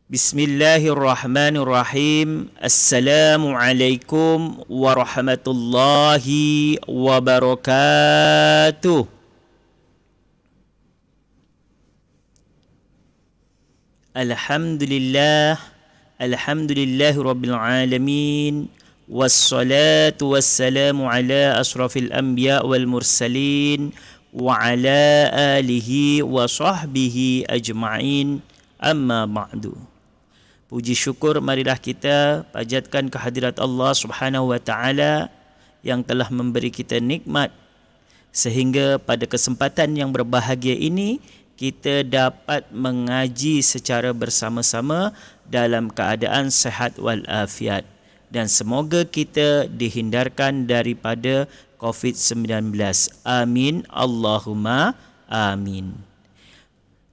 Bismillahirrahmanirrahim. Assalamualaikum warahmatullahi wabarakatuh. Alhamdulillah. Alhamdulillahi rabbil alamin. Wassalatu wassalamu ala asrafil anbiya wal mursalin wa ala alihi wa sahbihi ajma'in. Amma ba'du. Puji syukur marilah kita panjatkan kehadirat Allah Subhanahu wa taala yang telah memberi kita nikmat sehingga pada kesempatan yang berbahagia ini kita dapat mengaji secara bersama-sama dalam keadaan sihat wal afiat, dan semoga kita dihindarkan daripada COVID-19. Amin Allahumma amin.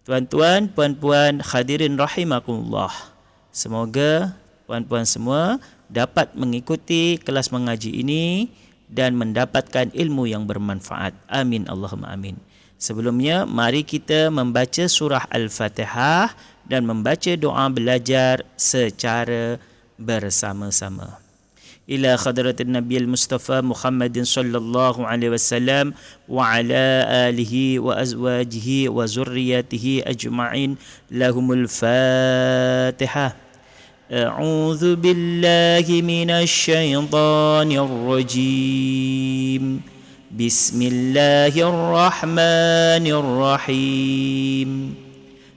Tuan-tuan, puan-puan, hadirin rahimakumullah. Semoga puan-puan semua dapat mengikuti kelas mengaji ini dan mendapatkan ilmu yang bermanfaat. Amin Allahumma amin. Sebelumnya, mari kita membaca surah Al-Fatihah dan membaca doa belajar secara bersama-sama. Ila khadratin Nabiyyil Mustafa Muhammadin sallallahu alaihi wasallam wa ala alihi wa azwajihi wa zurriyatihi ajma'in. Lahumul Fatihah. A'udzu billahi minasy syaithanir rajim. Bismillahirrahmanirrahim.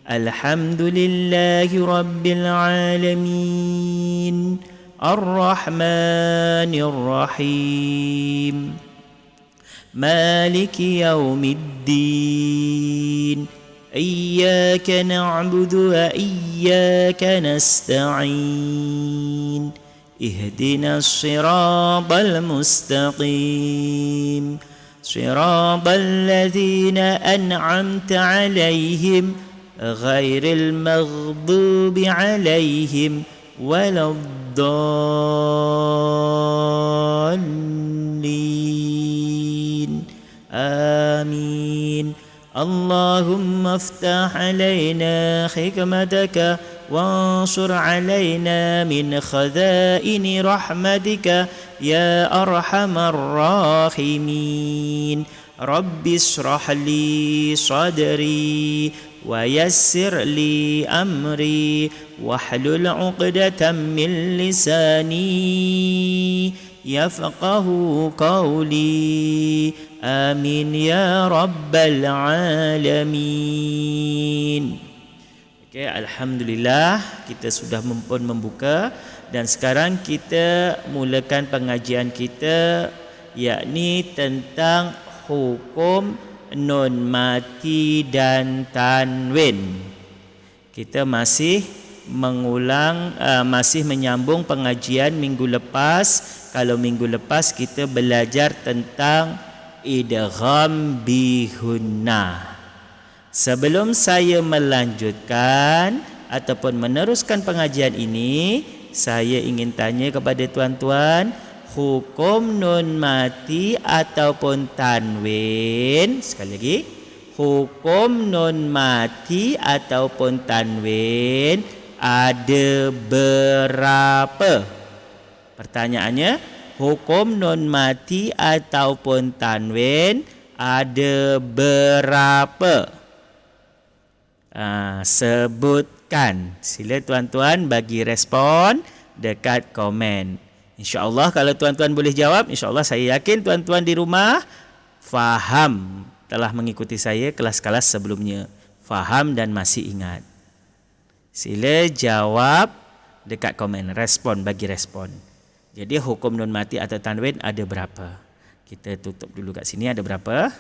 Alhamdulillahi rabbil alamin. Ar-Rahmanir-Rahim. Maliki yaumiddin. Iyyaka na'budu wa iyyaka nasta'in. Ihdinas siratal mustaqim. Siratal ladzina an'amta 'alaihim ghairil maghdubi 'alaihim waladdallin. Amin. Allahumma aftah alaina hikmataka wansur alaina min khazaini rahmatika ya arhamar rahimin. Rabbi israh li sadri wa yassir li amri wahlul 'uqdatam min lisani yafqahu qawli. Amin ya rabbal alamin. Okey, alhamdulillah kita sudah pun membuka dan sekarang kita mulakan pengajian kita, yakni tentang hukum nun mati dan tanwin. Kita masih masih menyambung pengajian minggu lepas. Kalau minggu lepas kita belajar tentang idgham bihunna. Sebelum saya melanjutkan ataupun meneruskan pengajian ini, saya ingin tanya kepada tuan-tuan, hukum nun mati ataupun tanwin, sekali lagi, hukum nun mati ataupun tanwin ada berapa? Pertanyaannya, hukum nun mati ataupun tanwin ada berapa? Sebutkan. Sila tuan-tuan bagi respon dekat komen. InsyaAllah kalau tuan-tuan boleh jawab, insyaAllah saya yakin tuan-tuan di rumah faham, telah mengikuti saya kelas-kelas sebelumnya. Faham dan masih ingat. Sila jawab dekat komen. Respon, bagi respon. Jadi hukum nun mati atau tanwin ada berapa? Kita tutup dulu kat sini, ada berapa?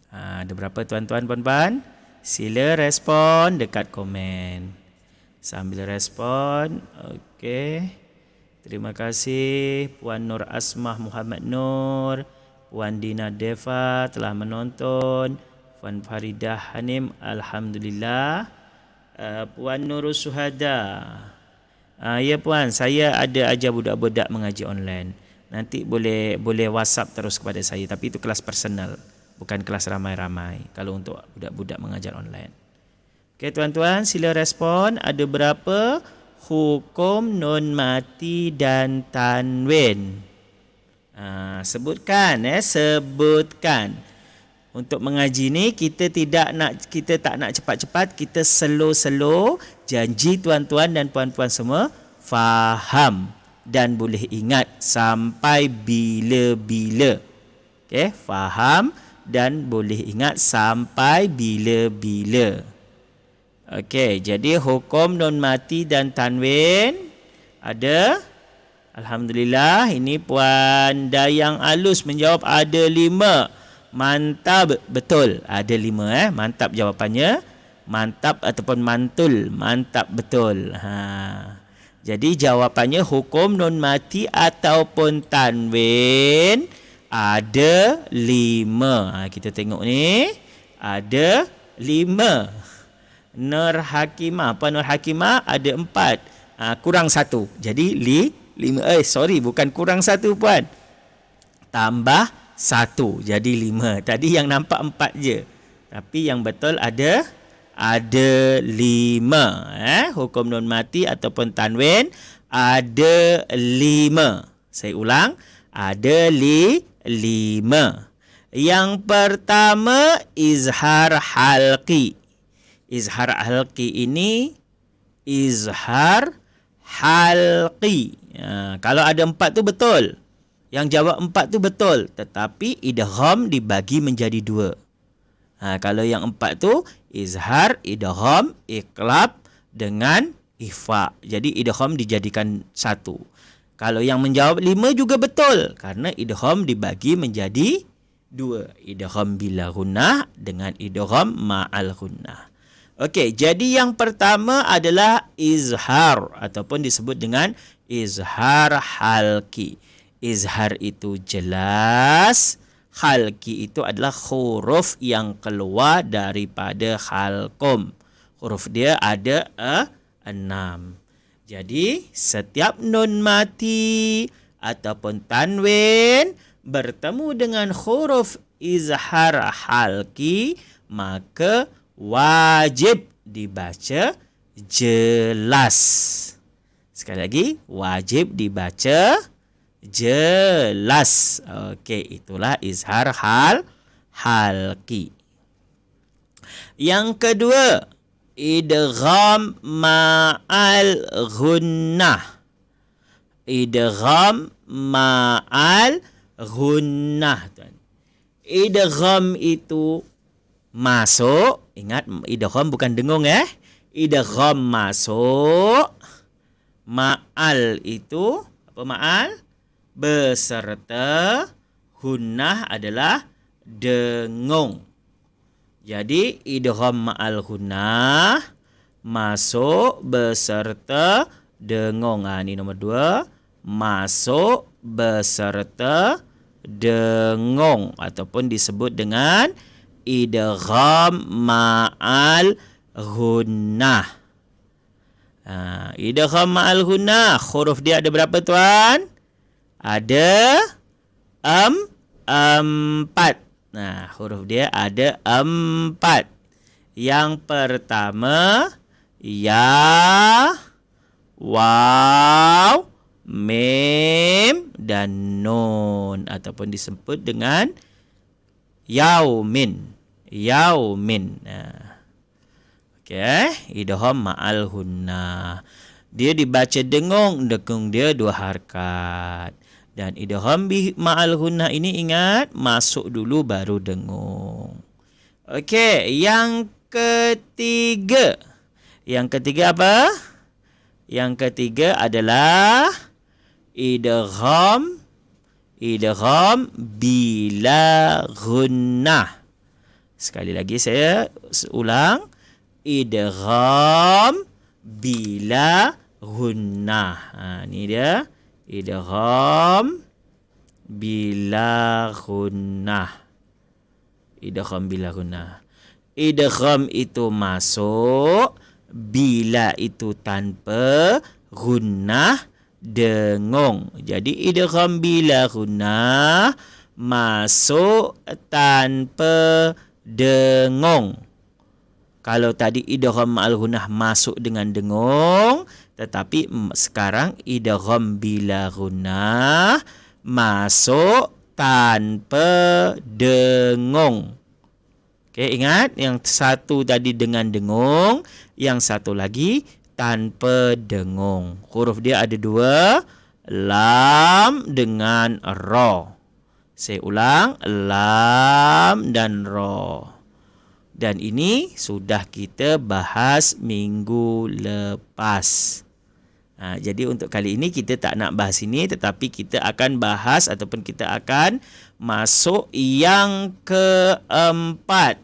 Ada berapa tuan-tuan, puan-puan? Sila respon dekat komen. Sambil respon. Okey. Terima kasih Puan Nur Asmah Muhammad Nur, Puan Dina Deva telah menonton, Puan Faridah Hanim alhamdulillah, Puan Nurul Suhada. Ya puan, saya ada ajar budak-budak mengaji online. Nanti boleh WhatsApp terus kepada saya, tapi itu kelas personal. bukan kelas ramai-ramai kalau untuk budak-budak mengajar online. Okey tuan-tuan, sila respon. Ada berapa hukum nun mati dan tanwin? Sebutkan. Untuk mengaji ni kita tak nak cepat-cepat, kita slow. Janji tuan-tuan dan puan-puan semua faham dan boleh ingat sampai bila-bila. Okey, faham dan boleh ingat sampai bila-bila. Okey, jadi hukum nun mati dan tanwin ada. Alhamdulillah, ini Puan Dayang Alus menjawab ada 5. Mantap, betul. Ada 5 Mantap jawapannya. Mantap ataupun mantul. Mantap, betul. Jadi jawapannya hukum nun mati ataupun tanwin ada 5. Kita tengok ni. Ada 5. Nur Hakimah. Puan Nur Hakimah ada 4. Kurang 1. Jadi 5. Bukan kurang 1 puan. Tambah 1. Jadi 5. Tadi yang nampak 4 je. Tapi yang betul ada 5. Hukum nun mati ataupun tanwin ada 5. Saya ulang. Ada 5. Yang pertama izhar halqi. Izhar halqi ini izhar halqi. Kalau ada 4 tu betul. Yang jawab 4 tu betul. Tetapi idgham dibagi menjadi 2. Kalau yang 4 tu izhar, idgham, iqlab dengan ikhfa. Jadi idgham dijadikan 1. Kalau yang menjawab 5 juga betul. Karena idgham dibagi menjadi 2. Idgham bila gunnah dengan idgham ma'al gunnah. Okey, jadi yang pertama adalah izhar ataupun disebut dengan izhar halqi. Izhar itu jelas, halqi itu adalah huruf yang keluar daripada halqum. Huruf dia ada 6. Jadi setiap nun mati ataupun tanwin bertemu dengan huruf izhar halqi, maka wajib dibaca jelas. Sekali lagi, wajib dibaca jelas. Okey, itulah izhar halqi. Yang kedua, idgham ma'al gunnah. Idgham ma'al gunnah. Idgham itu masuk. Ingat, idgham bukan dengung Idgham masuk. Ma'al itu apa ma'al? Beserta. Gunnah adalah dengung. Jadi idgham ma'al gunnah masuk beserta dengung. Ini nombor 2. Masuk beserta dengung ataupun disebut dengan idgham ma'al gunnah. Idgham ma'al gunnah, huruf dia ada berapa tuan? Ada 4. Huruf dia ada 4. Yang pertama ya, waw, mim dan nun ataupun disebut dengan yaumin. Okey, idgham ma'al gunnah. Dia dibaca dengung dia 2 harakat. Dan idgham ma'al gunnah ini ingat masuk dulu baru dengung. Okey, yang ketiga. Yang ketiga apa? Yang ketiga adalah idgham bila gunnah. Sekali lagi saya ulang. Idgham bila gunnah. Ini dia. Idgham bila gunnah. Idgham bila gunnah. Idgham itu masuk. Bila itu tanpa. Gunnah dengung. Jadi idgham bila gunnah masuk tanpa dengung. Kalau tadi idgham ma'al gunnah masuk dengan dengung, tetapi sekarang idgham bila gunnah masuk tanpa dengung. Okey, ingat yang satu tadi dengan dengung, yang satu lagi tanpa dengung. Huruf dia ada dua, lam dengan ra. Saya ulang, lam dan ra. Dan ini sudah kita bahas minggu lepas. Jadi untuk kali ini kita tak nak bahas ini, tetapi kita akan bahas ataupun kita akan masuk yang keempat.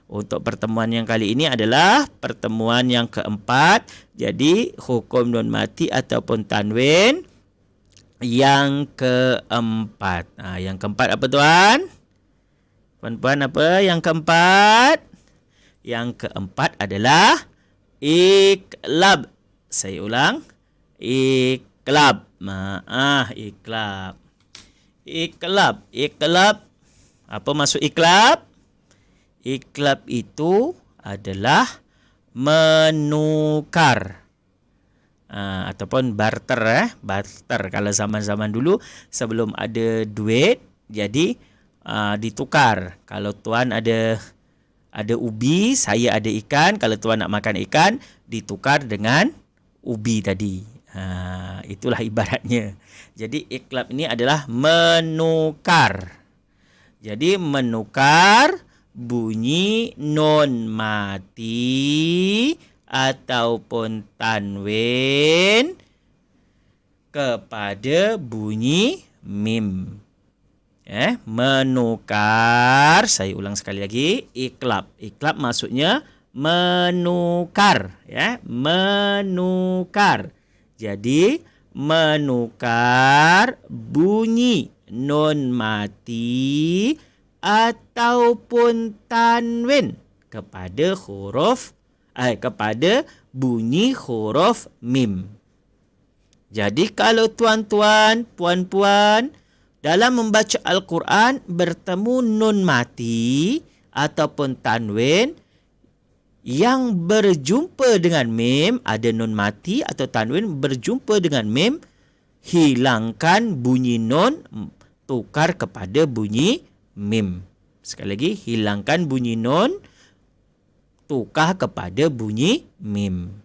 Untuk pertemuan yang kali ini adalah pertemuan yang keempat. Jadi hukum nun mati ataupun tanwin yang keempat. Yang keempat apa tuan? Puan-puan apa yang keempat? Yang keempat adalah iqlab. Saya ulang. Iqlab. Iqlab. Iqlab. Iqlab. Apa maksud iqlab? Iqlab itu adalah menukar. Ataupun barter. Barter. Kalau zaman-zaman dulu sebelum ada duit, jadi ditukar. Kalau tuan ada ubi, saya ada ikan. Kalau tuan nak makan ikan, ditukar dengan ubi tadi. Itulah ibaratnya. Jadi iqlab ini adalah menukar. Jadi menukar bunyi nun mati ataupun tanwin kepada bunyi mim. Menukar. Saya ulang sekali lagi. Iqlab. Iqlab maksudnya menukar. Menukar. Jadi menukar bunyi nun mati ataupun tanwin kepada kepada bunyi huruf mim. Jadi kalau tuan-tuan, puan-puan dalam membaca Al-Quran bertemu nun mati ataupun tanwin yang berjumpa dengan mim, ada nun mati atau tanwin berjumpa dengan mim, hilangkan bunyi nun, tukar kepada bunyi mim. Sekali lagi, hilangkan bunyi nun, tukar kepada bunyi mim.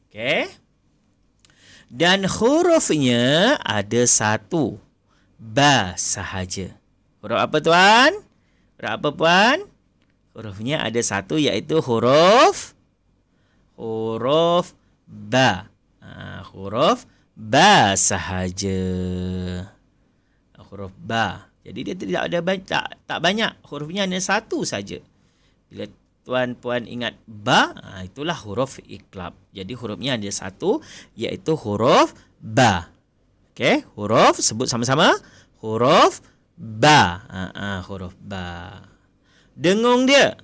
Okey. Dan hurufnya ada satu, ba sahaja. Huruf apa tuan? Huruf apa puan? Hurufnya ada satu, iaitu huruf ba. Huruf ba sahaja. Huruf ba. Jadi dia tidak ada tak banyak. Hurufnya hanya satu saja. Bila tuan-puan ingat ba, itulah huruf iqlab. Jadi hurufnya ada satu, iaitu huruf ba. Okey, huruf sebut sama-sama. Huruf ba. Huruf ba. Dengung dia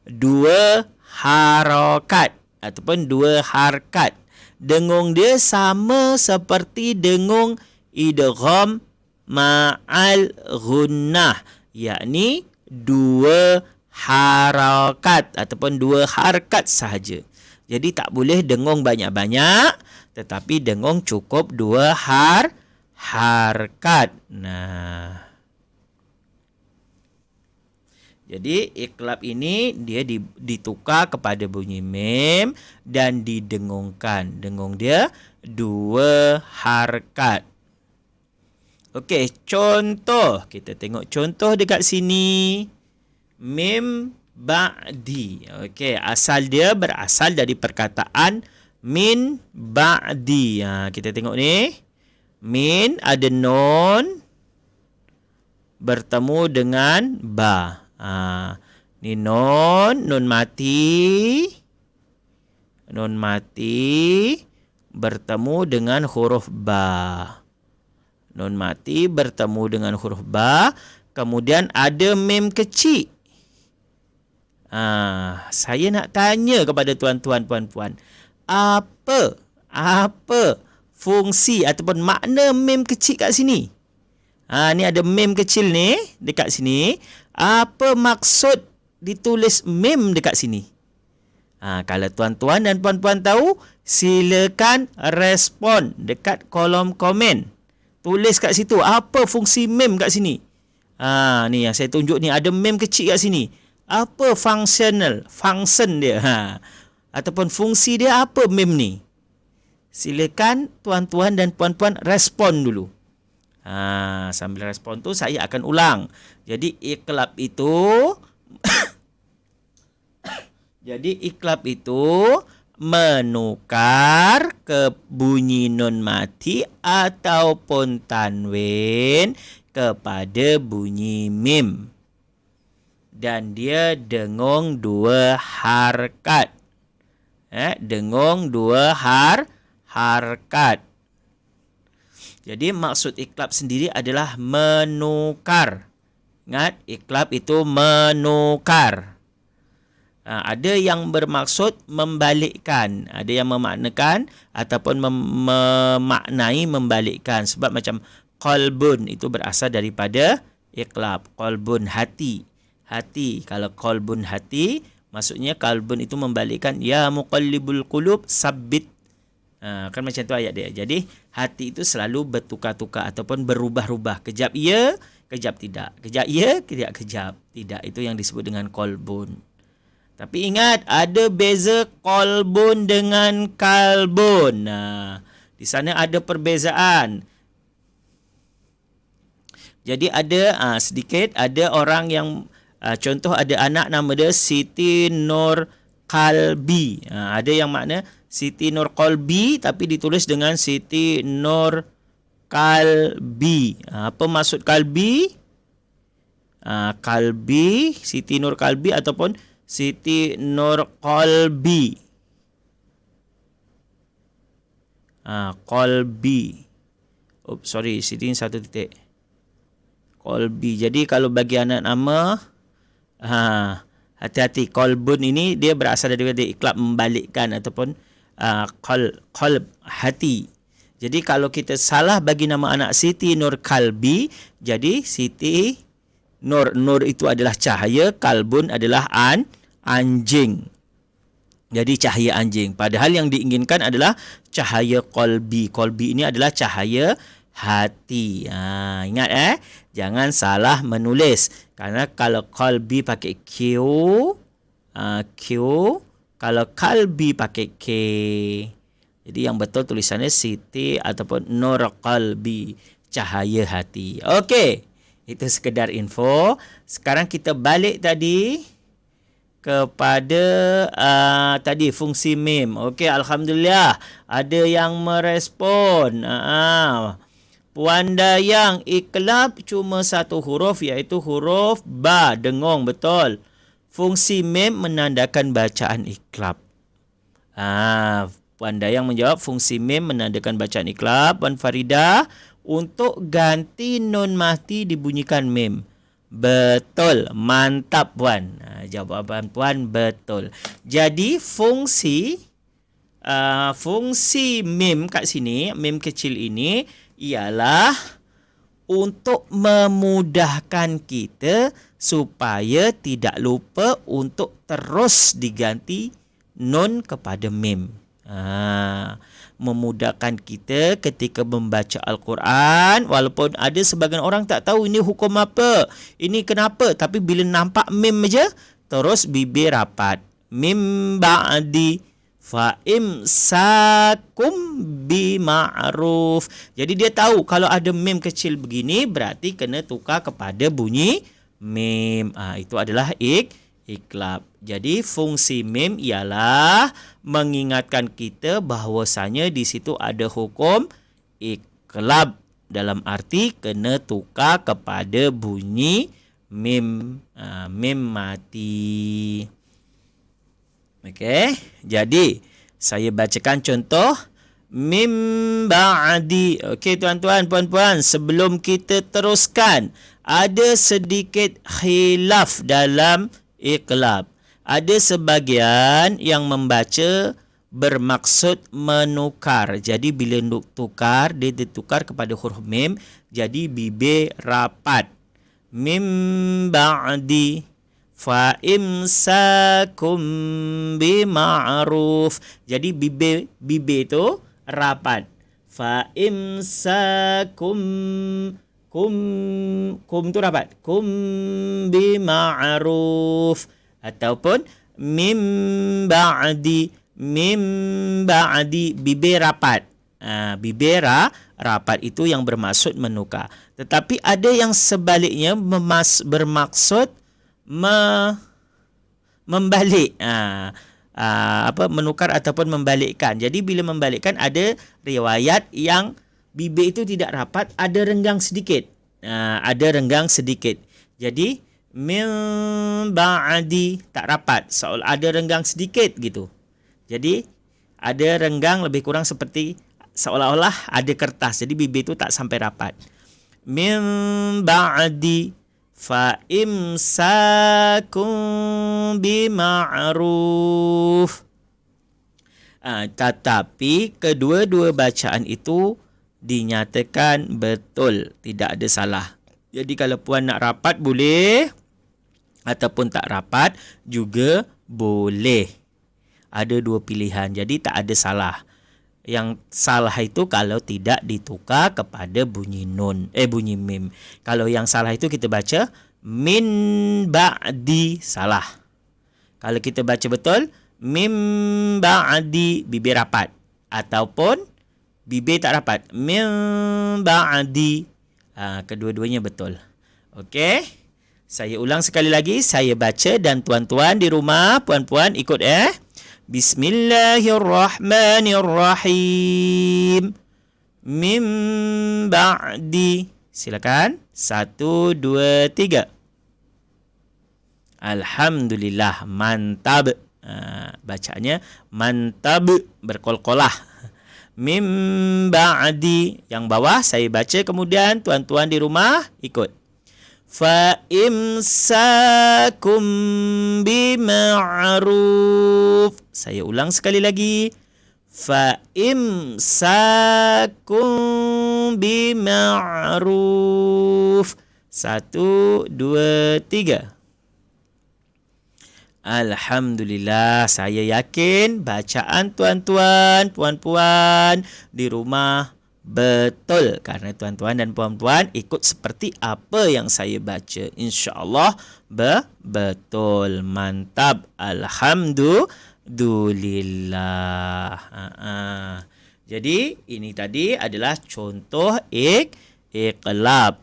dua harakat ataupun dua harkat. Dengung dia sama seperti dengung idgham ma'al gunnah, yakni dua harakat ataupun dua harkat sahaja. Jadi tak boleh dengung banyak-banyak, tetapi dengung cukup dua harkat. Jadi iqlab ini dia ditukar kepada bunyi mim dan didengungkan. Dengung dia dua harkat. Okey, contoh. Kita tengok contoh dekat sini. Mim ba'di. Okey, asal dia berasal dari perkataan min ba'di. Kita tengok ni. Min ada nun bertemu dengan ba. Ni nun mati. Nun mati bertemu dengan huruf ba. Nun mati bertemu dengan huruf ba. Kemudian ada mim kecil. Saya nak tanya kepada tuan-tuan, puan-puan. Apa fungsi ataupun makna mem kecil kat sini. Ni ada mem kecil ni dekat sini. Apa maksud ditulis mem dekat sini? Kalau tuan-tuan dan puan-puan tahu, silakan respon dekat kolom komen. Tulis kat situ apa fungsi mem kat sini. Ni yang saya tunjuk ni, ada mem kecil kat sini. Apa function dia? Ataupun fungsi dia apa mem ni? Silakan tuan-tuan dan puan-puan respon dulu. Sambil respon tu saya akan ulang. Jadi iqlab itu menukar ke bunyi nun mati ataupun tanwin kepada bunyi mim. Dan dia dengung 2 harkat. Dengung 2 harkat. Jadi maksud iqlab sendiri adalah menukar. Ingat, iqlab itu menukar. Ada yang bermaksud membalikkan, ada yang memaknakan ataupun memaknai membalikkan. Sebab macam qalbun itu berasal daripada iqlab. Qalbun hati. Kalau qalbun hati, maksudnya qalbun itu membalikkan ya muqallibul qulub sabbit. Kan macam tu ayat dia. Jadi hati itu selalu bertukar-tukar ataupun berubah-ubah. Kejap ya, kejap tidak. Kejap ya, kejap tidak. Itu yang disebut dengan qalbun. Tapi ingat, ada beza qalbun dengan kalbun. Di sana ada perbezaan. Jadi ada sedikit, ada orang yang contoh ada anak nama dia Siti Nur Qalbi. Ada yang makna Siti Nur Qalbi tapi ditulis dengan Siti Nur Qalbi. Apa maksud Qalbi? Qalbi, Siti Nur Qalbi ataupun Siti Nur Qalbi. Qalbi. Sorry, Siti ni 1 titik. Qalbi. Jadi kalau bagi anak nama, hati-hati. Qalbun ini dia berasal daripada iqlab membalikkan ataupun qalb hati. Jadi kalau kita salah bagi nama anak Siti Nur Qalbi, jadi Siti Nur itu adalah cahaya, kalbun adalah anjing. Jadi cahaya anjing. Padahal yang diinginkan adalah cahaya qalbi. Qalbi ini adalah cahaya hati. Ingat jangan salah menulis. Karena kalau qalbi pakai Q, kalau kalbi pakai K. Jadi yang betul tulisannya Siti ataupun Nur Qalbi, cahaya hati. Okey. Itu sekedar info. Sekarang kita balik tadi kepada tadi fungsi mim. Okey, alhamdulillah ada yang merespon. Puan Dayang, iqlab cuma 1 huruf iaitu huruf ba, dengung, betul. Fungsi mim menandakan bacaan iqlab. Puan Dayang menjawab fungsi mim menandakan bacaan iqlab. Puan Farida, untuk ganti nun mati dibunyikan mim. Betul, mantap Puan. Jawapan Puan betul. Jadi fungsi mim kat sini, mim kecil ini ialah untuk memudahkan kita supaya tidak lupa untuk terus diganti nun kepada mim. Memudahkan kita ketika membaca Al-Quran, walaupun ada sebagian orang tak tahu ini hukum apa, ini kenapa, tapi bila nampak mim aja terus bibir rapat. Mim ba'di fa imsakum bima'ruf. Jadi dia tahu kalau ada mim kecil begini berarti kena tukar kepada bunyi mim. Itu adalah iqlab. Jadi fungsi mim ialah mengingatkan kita bahawasanya di situ ada hukum iqlab, dalam arti kena tukar kepada bunyi mim, mim mati. Okey, jadi saya bacakan contoh mim ba'di. Okey tuan-tuan, puan-puan, sebelum kita teruskan, ada sedikit khilaf dalam iqlab. Ada sebahagian yang membaca bermaksud menukar. Jadi bila tukar, dia ditukar kepada huruf mim, jadi bibir rapat. Mim ba'di fa imsakum bima'ruf. Jadi bibir tu rapat. Fa imsakum kum tu rapat. Kum bima'ruf. Ataupun mim ba'di bibir rapat. Bibir rapat itu yang bermaksud menukar. Tetapi ada yang sebaliknya bermaksud membalik. Menukar ataupun membalikkan. Jadi bila membalikkan, ada riwayat yang bibir itu tidak rapat, ada renggang sedikit. Jadi min ba'di tak rapat, ada renggang sedikit gitu. Jadi ada renggang lebih kurang seperti seolah-olah ada kertas. Jadi bibir itu tak sampai rapat. Min ba'di fa imsakum bima'ruf. Tetapi kedua-dua bacaan itu dinyatakan betul, tidak ada salah. Jadi kalau puan nak rapat boleh, ataupun tak rapat juga boleh. Ada dua pilihan, jadi tak ada salah. Yang salah itu kalau tidak ditukar kepada bunyi bunyi mim. Kalau yang salah itu kita baca min ba'di, salah. Kalau kita baca betul mim ba'di, bibir rapat, ataupun bibir tak rapat, min ba'di. Kedua-duanya betul. Okey. Saya ulang sekali lagi, saya baca dan tuan-tuan di rumah, puan-puan ikut Bismillahirrahmanirrahim. Mim ba'di. Silakan. 1, 2, 3. Alhamdulillah, mantap. Bacanya mantap, berkolkolah. Mim ba'di. Yang bawah saya baca, kemudian tuan-tuan di rumah ikut. Fa imsakum bima'ruf. Saya ulang sekali lagi. Fa imsakum bima'ruf. 1, 2, 3. Alhamdulillah, saya yakin bacaan tuan-tuan, puan-puan di rumah betul, kerana tuan-tuan dan puan-puan ikut seperti apa yang saya baca. InsyaAllah betul. Mantap. Alhamdulillah. Jadi ini tadi adalah contoh iqlab.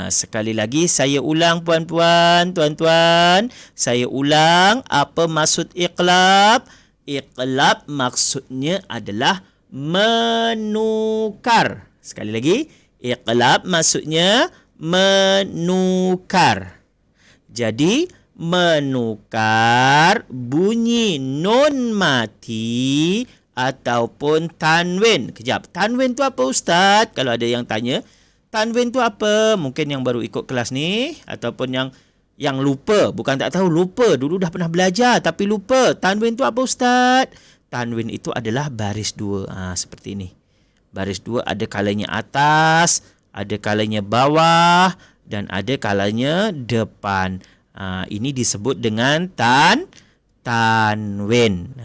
Sekali lagi saya ulang, puan-puan, tuan-tuan. Saya ulang apa maksud iqlab. Iqlab maksudnya adalah menukar. Sekali lagi, iqlab maksudnya menukar. Jadi menukar bunyi nun mati ataupun tanwin. Kejap, tanwin tu apa Ustaz? Kalau ada yang tanya, tanwin tu apa? Mungkin yang baru ikut kelas ni, ataupun yang lupa. Bukan tak tahu, lupa. Dulu dah pernah belajar tapi lupa. Tanwin tu apa Ustaz? Tanwin itu adalah baris dua. Seperti ini. Baris dua ada kalanya atas, ada kalanya bawah, dan ada kalanya depan. Ini disebut dengan tanwin.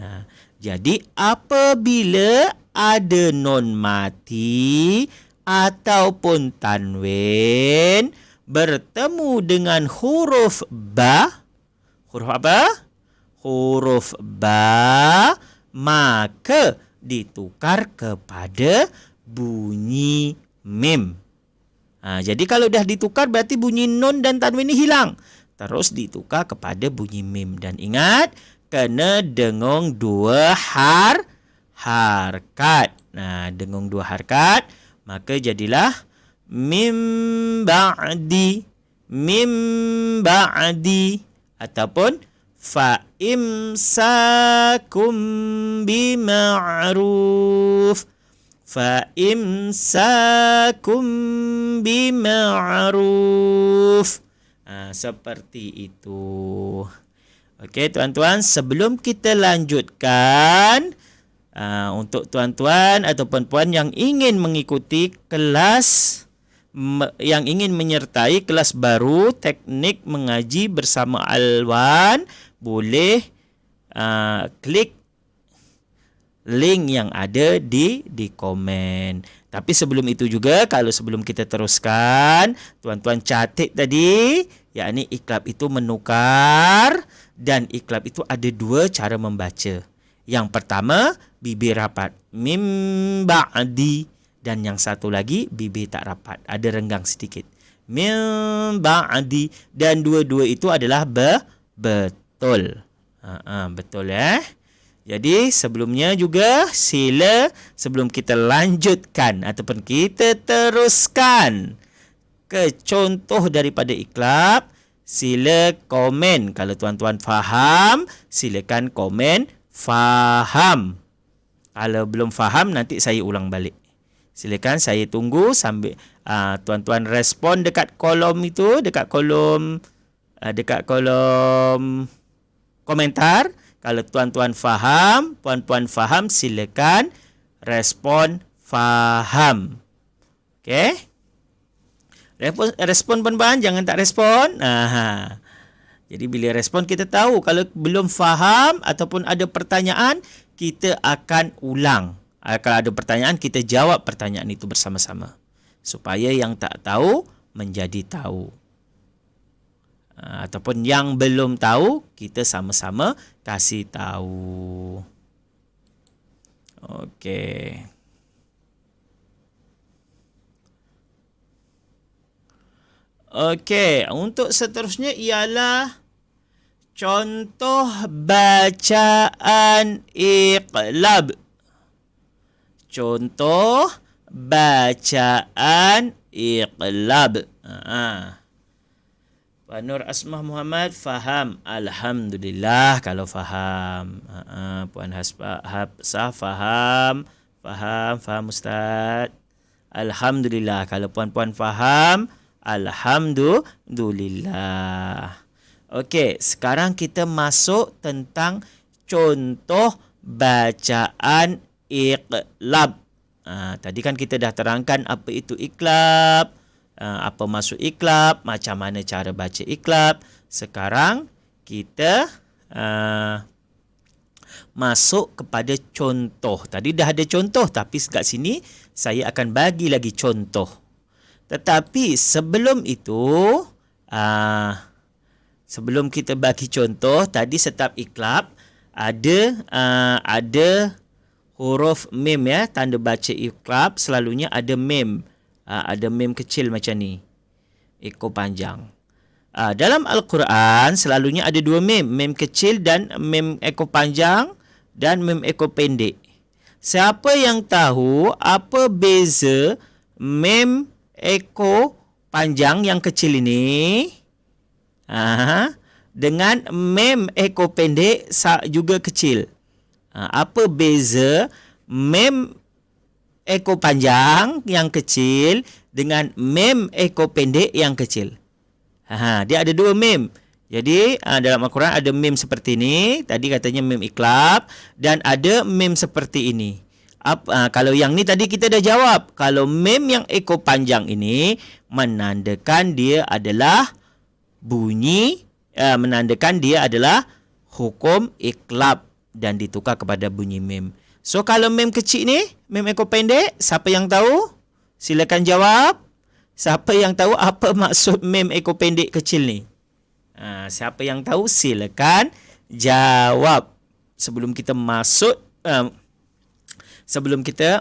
Jadi apabila ada nun mati ataupun tanwin bertemu dengan huruf ba, huruf apa? Huruf ba, maka ditukar kepada bunyi mim. Jadi kalau dah ditukar berarti bunyi nun dan tanwin ini hilang. Terus ditukar kepada bunyi mim. Dan ingat, kena dengung dua harkat. Dengung dua harkat, maka jadilah mim ba'di ataupun fa imsakum bima'ruf. Fa imsakum bima'ruf. Seperti itu. Okey, tuan-tuan, sebelum kita lanjutkan, untuk tuan-tuan ataupun puan yang ingin mengikuti kelas, yang ingin menyertai kelas baru teknik mengaji bersama Alwan, boleh klik link yang ada di komen. Tapi sebelum itu juga, kalau sebelum kita teruskan, tuan-tuan catat tadi, yakni iqlab itu menukar, dan iqlab itu ada dua cara membaca. Yang pertama, bibir rapat, mim ba'di, dan yang satu lagi bibir tak rapat, ada renggang sedikit, mim ba'di, dan dua-dua itu adalah betul. Betul Jadi sebelumnya juga sila sebelum kita lanjutkan ataupun kita teruskan ke contoh daripada iqlab, sila komen. Kalau tuan-tuan faham, silakan komen faham. Kalau belum faham, nanti saya ulang balik. Silakan, saya tunggu sambil tuan-tuan respon dekat kolom itu, dekat kolom komentar. Kalau tuan-tuan faham, puan-puan faham, silakan respon faham. Okey? Respon puan-puan, jangan tak respon. Jadi bila respon kita tahu. Kalau belum faham ataupun ada pertanyaan, kita akan ulang. Kalau ada pertanyaan, kita jawab pertanyaan itu bersama-sama. Supaya yang tak tahu menjadi tahu. Ataupun yang belum tahu, kita sama-sama kasih tahu. Okey. Okey, untuk seterusnya ialah contoh bacaan iqlab. Contoh bacaan iqlab. Puan Nur Asmah Muhammad faham. Alhamdulillah kalau faham. Puan Hafsah faham. Faham Ustaz. Alhamdulillah kalau puan-puan faham. Alhamdulillah. Okey, sekarang kita masuk tentang contoh bacaan iqlab. Tadi kan kita dah terangkan apa itu iqlab. Apa maksud iqlab, macam mana cara baca iqlab. Sekarang kita masuk kepada contoh. Tadi dah ada contoh, tapi kat sini saya akan bagi lagi contoh. Tetapi sebelum itu, sebelum kita bagi contoh, tadi setiap iqlab ada huruf mim tanda baca iqlab selalunya ada mim. Ada mem kecil macam ni, ekor panjang. Dalam Al-Quran selalunya ada dua mem, mem kecil dan mem ekor panjang dan mem ekor pendek. Siapa yang tahu apa beza mem ekor panjang yang kecil ini dengan mem ekor pendek juga kecil? Apa beza mem ekor panjang yang kecil dengan mem ekor pendek yang kecil? Dia ada dua mem. Jadi dalam Al-Quran ada mem seperti ini. Tadi katanya mem iqlab. Dan ada mem seperti ini. Kalau yang ni tadi kita dah jawab. Kalau mem yang ekor panjang ini menandakan dia adalah bunyi, menandakan dia adalah hukum iqlab dan ditukar kepada bunyi mem. So kalau mem kecil ni, mem ekor pendek, siapa yang tahu? Silakan jawab. Siapa yang tahu apa maksud mem ekor pendek kecil ni? Siapa yang tahu silakan jawab. Sebelum kita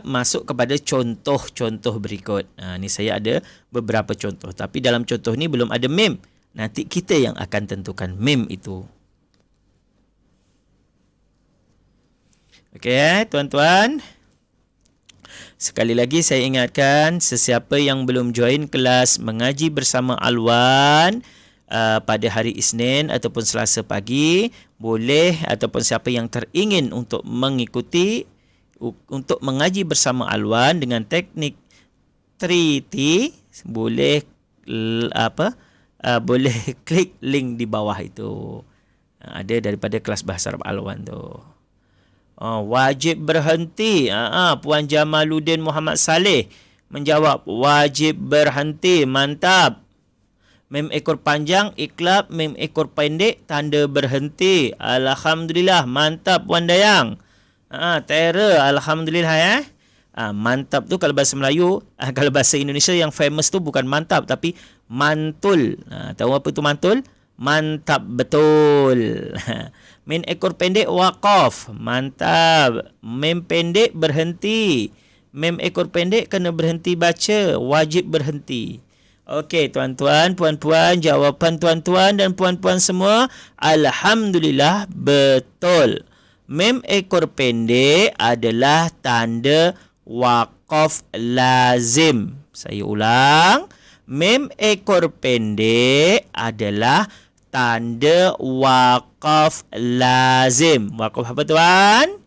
masuk kepada contoh-contoh berikut. Ni saya ada beberapa contoh, tapi dalam contoh ni belum ada mem. Nanti kita yang akan tentukan mem itu. Okey, tuan-tuan. Sekali lagi saya ingatkan, sesiapa yang belum join kelas mengaji bersama Alwan pada hari Isnin ataupun Selasa pagi, boleh, ataupun siapa yang teringin untuk mengikuti, untuk mengaji bersama Alwan dengan teknik 3T, boleh boleh klik link di bawah itu. Ada daripada kelas bahasa Arab Alwan tu. Wajib berhenti. Puan Jamaluddin Muhammad Saleh menjawab wajib berhenti. Mantap. Mem ekor panjang, iklab. Mem ekor pendek, tanda berhenti. Alhamdulillah. Mantap Puan Dayang. Terror. Alhamdulillah mantap tu kalau bahasa Melayu. Kalau bahasa Indonesia yang famous tu bukan mantap tapi mantul. Tahu apa tu mantul? Mantap betul. Min ekor pendek waqaf. Mantap. Mem pendek berhenti. Mem ekor pendek kena berhenti baca. Wajib berhenti. Okey, tuan-tuan, puan-puan, jawapan tuan-tuan dan puan-puan semua, alhamdulillah betul. Mem ekor pendek adalah tanda waqaf lazim. Saya ulang. Mem ekor pendek adalah tanda waqaf lazim. Waqaf apa tuan?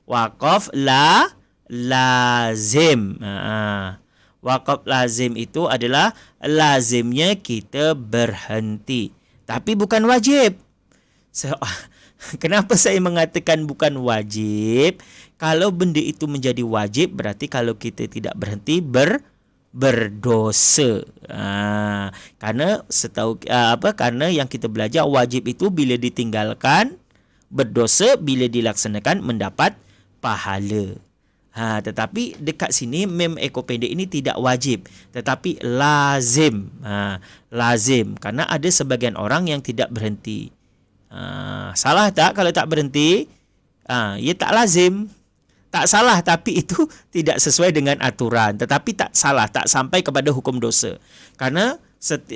Waqaf lazim. Waqaf lazim itu adalah lazimnya kita berhenti. Tapi bukan wajib. Kenapa saya mengatakan bukan wajib? Kalau benda itu menjadi wajib, berarti kalau kita tidak berhenti berdosa. Karena karena yang kita belajar wajib itu bila ditinggalkan berdosa, bila dilaksanakan mendapat pahala. Tetapi dekat sini mem ekor pendek ini tidak wajib tetapi lazim. Lazim kerana ada sebagian orang yang tidak berhenti. Salah tak kalau tak berhenti? Ia tak lazim. Tak salah tapi itu tidak sesuai dengan aturan. Tetapi tak salah, tak sampai kepada hukum dosa. Karena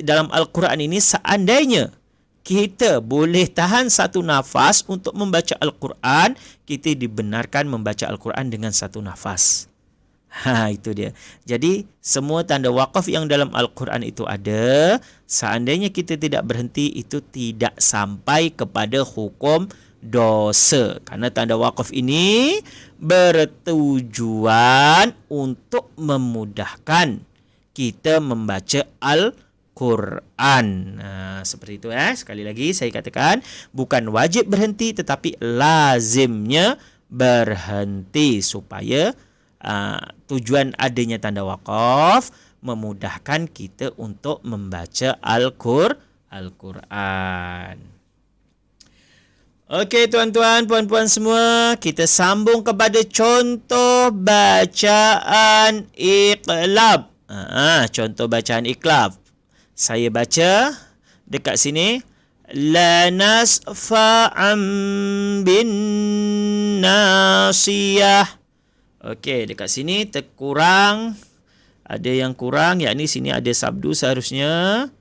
dalam Al-Quran ini seandainya kita boleh tahan satu nafas untuk membaca Al-Quran, kita dibenarkan membaca Al-Quran dengan satu nafas. Itu dia. Jadi, semua tanda waqaf yang dalam Al-Quran itu ada. Seandainya kita tidak berhenti, itu tidak sampai kepada hukum dosa. Karena tanda waqaf ini bertujuan untuk memudahkan kita membaca Al-Quran. Seperti itu sekali lagi saya katakan bukan wajib berhenti tetapi lazimnya berhenti supaya tujuan adanya tanda waqaf memudahkan kita untuk membaca Al-Quran. Okey tuan-tuan, puan-puan semua, kita sambung kepada contoh bacaan iqlab. Contoh bacaan iqlab. Saya baca dekat sini. La nasfa'an bin nasiyah. Okey, dekat sini terkurang. Ada yang kurang, yakni sini ada sabdu seharusnya.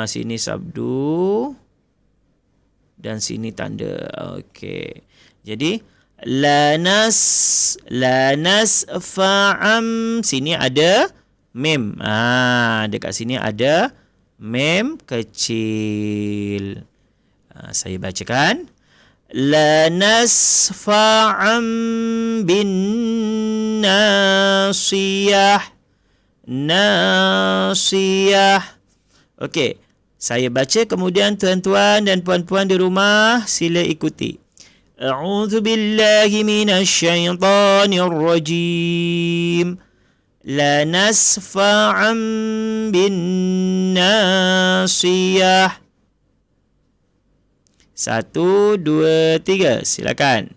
Sini sabdu. Dan sini tanda. Okey. Jadi, la nasfa'an. Sini ada mem. Dekat sini ada mem kecil. Saya bacakan. La nasfa'an bin nasiyah. Nasiyah. Okey. Saya baca kemudian tuan-tuan dan puan-puan di rumah sila ikuti. A'udzu billahi minasy syaithanir rajim. La nasfa'an bin nasiyah. 1, 2, 3. Silakan.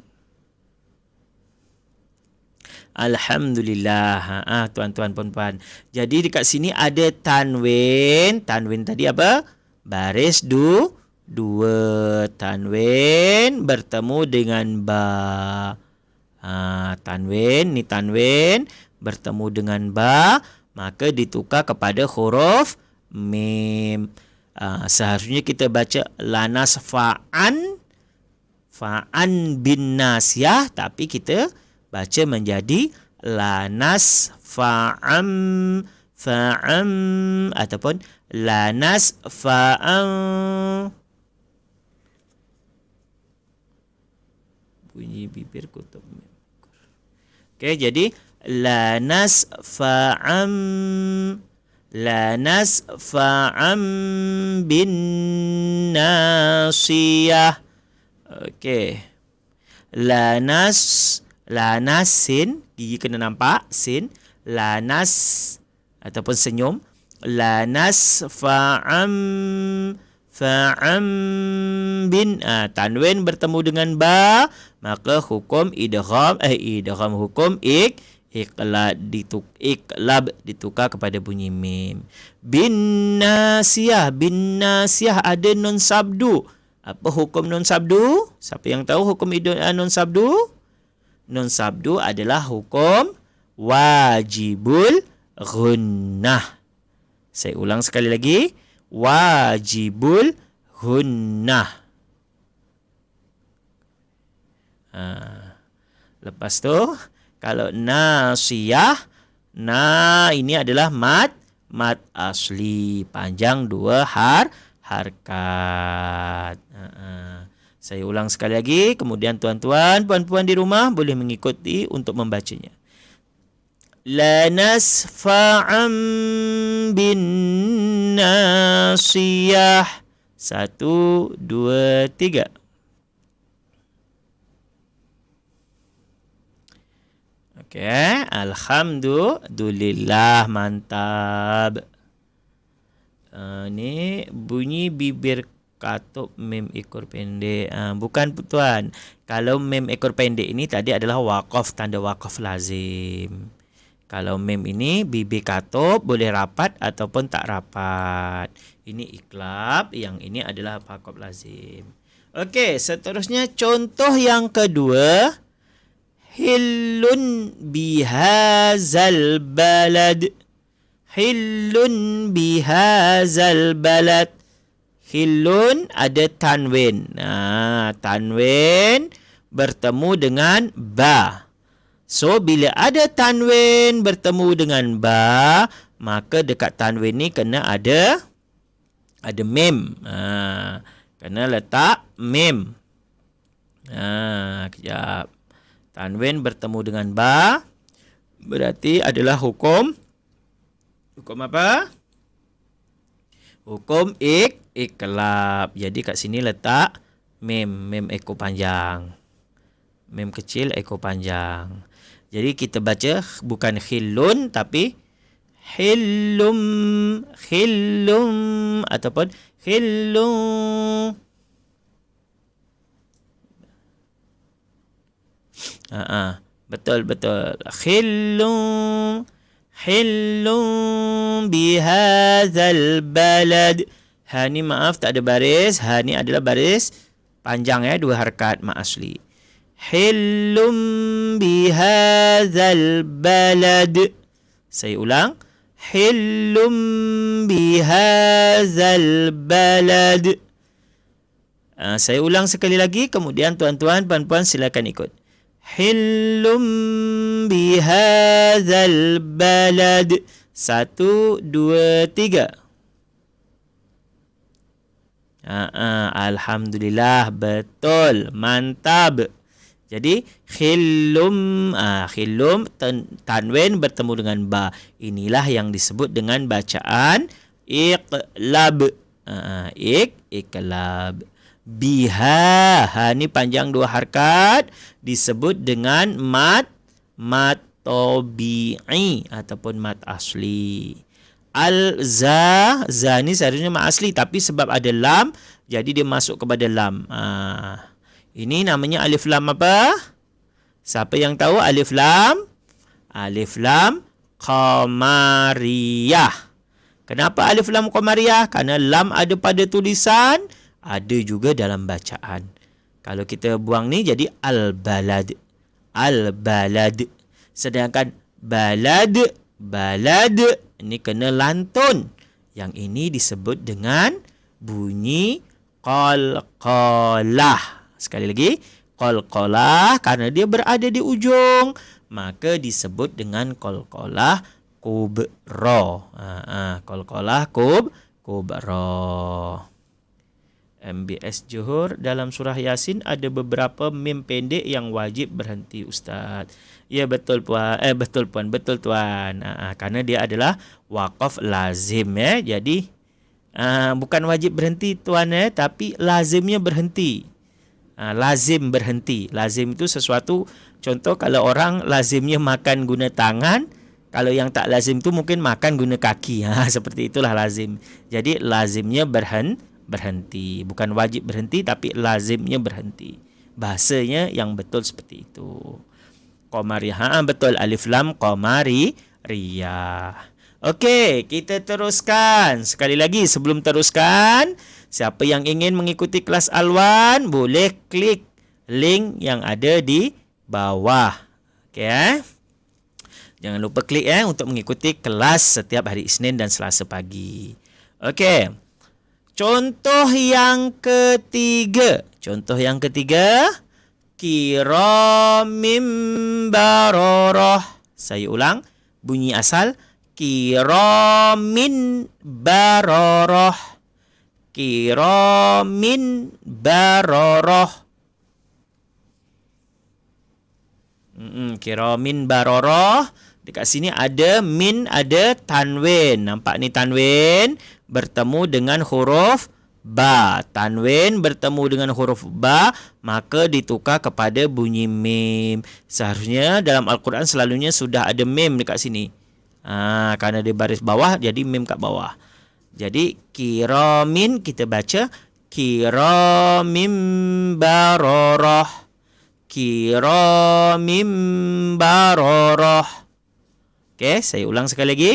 Alhamdulillah. Tuan-tuan puan-puan. Jadi dekat sini ada tanwin. Tanwin tadi apa? Baris dua. Tanwin bertemu dengan ba. Tanwin ni tanwin bertemu dengan ba, maka ditukar kepada huruf mim. Seharusnya kita baca lanas fa'an bin nasyah, tapi kita baca menjadi lanas fa'am ataupun lanas fa'am. Bunyi bibir kutub. Okey, jadi lanas fa'am La nasfa'an bin nasiyah. Okey. Lanas sin, gigi kena nampak, sin. Lanas ataupun senyum. Lanas fa'am bin, tanwin bertemu dengan ba, maka hukum idgham hukum iqlab ditukar kepada bunyi mim. Bin nasiyah ada nun sabdu. Apa hukum nun sabdu? Siapa yang tahu hukum nun sabdu? Nun sabdu adalah hukum wajibul ghunnah. Saya ulang sekali lagi. Wajibul ghunnah. Lepas tu, kalau nasiyah, ini adalah mad asli. Panjang 2 harkat. Saya ulang sekali lagi. Kemudian tuan-tuan, puan-puan di rumah boleh mengikuti untuk membacanya. La nasfa'an bin nasiyah. 1, 2, 3. Okey, alhamdulillah, mantap. Ni bunyi bibir katup mem ekor pendek. Bukan tuan. Kalau mem ekor pendek ini tadi adalah waqaf, tanda waqaf lazim. Kalau mem ini bibir katup boleh rapat ataupun tak rapat. Ini iqlab, yang ini adalah waqaf lazim. Okey, seterusnya contoh yang kedua. Hillun bihazal balad. Hillun bihazal balad. Hillun ada tanwin. Tanwin bertemu dengan ba. So, bila ada tanwin bertemu dengan ba, maka dekat tanwin ni kena ada mem. Kena letak mem. Kejap. Tanwin bertemu dengan ba, berarti adalah hukum apa? Hukum iqlab. Jadi kat sini letak mem ekor panjang. Mem kecil ekor panjang. Jadi kita baca bukan khillun tapi khillum ataupun khillum. Betul. Khillum bihadzal balad. Ni maaf tak ada baris. Ni adalah baris panjang 2 harakat ma asli. Hillum bihadzal balad. Saya ulang. Hillum bihadzal balad. Saya ulang sekali lagi, kemudian tuan-tuan, puan-puan silakan ikut. Hillum bihadzal balad. 1, 2, 3. Alhamdulillah, betul, mantap. Jadi khillum tanwin bertemu dengan ba. Inilah yang disebut dengan bacaan iqlab. Iqlab. Biha, ni panjang 2 harakat, disebut dengan mad tabi'i ataupun mad asli. Za ni seharusnya mad asli, tapi sebab ada lam, jadi dia masuk kepada lam. Ini namanya alif lam apa? Siapa yang tahu alif lam? Alif lam qamariyah. Kenapa alif lam qamariyah? Karena lam ada pada tulisan, ada juga dalam bacaan. Kalau kita buang ni jadi al-balad. Al-balad. Sedangkan balad ini kena lantun. Yang ini disebut dengan bunyi qalqalah. Sekali lagi, qalqalah karena dia berada di ujung, maka disebut dengan qalqalah kubra. Qalqalah kubra. MBS Johor dalam surah Yasin ada beberapa mim pendek yang wajib berhenti Ustaz. Ya betul puan. Betul tuan. Kerana dia adalah waqaf lazim Jadi bukan wajib berhenti tuan tapi lazimnya berhenti. Lazim berhenti. Lazim itu sesuatu, contoh kalau orang lazimnya makan guna tangan, kalau yang tak lazim tu mungkin makan guna kaki. Seperti itulah lazim. Jadi lazimnya berhenti. Bukan wajib berhenti tapi lazimnya berhenti. Bahasanya yang betul seperti itu. Qamari. Betul. Alif lam qamari riyah. Okey, kita teruskan. Sekali lagi sebelum teruskan, siapa yang ingin mengikuti kelas Alwan boleh klik link yang ada di bawah. Okey Jangan lupa klik untuk mengikuti kelas setiap hari Isnin dan Selasa pagi. Okey. Contoh yang ketiga. Kiramim bararah. Saya ulang. Bunyi asal. Kiramin bararah. Kiramin bararah. Kiramin bararah. Dekat sini ada min, ada tanwin. Nampak ni tanwin bertemu dengan huruf ba. Tanwin bertemu dengan huruf ba, maka ditukar kepada bunyi mim. Seharusnya dalam Al-Quran selalunya sudah ada mim dekat sini. Kerana dia baris bawah, jadi mim kat bawah. Jadi kiramin kita baca kiramim bararah. Kiramim bararah. Okey, saya ulang sekali lagi.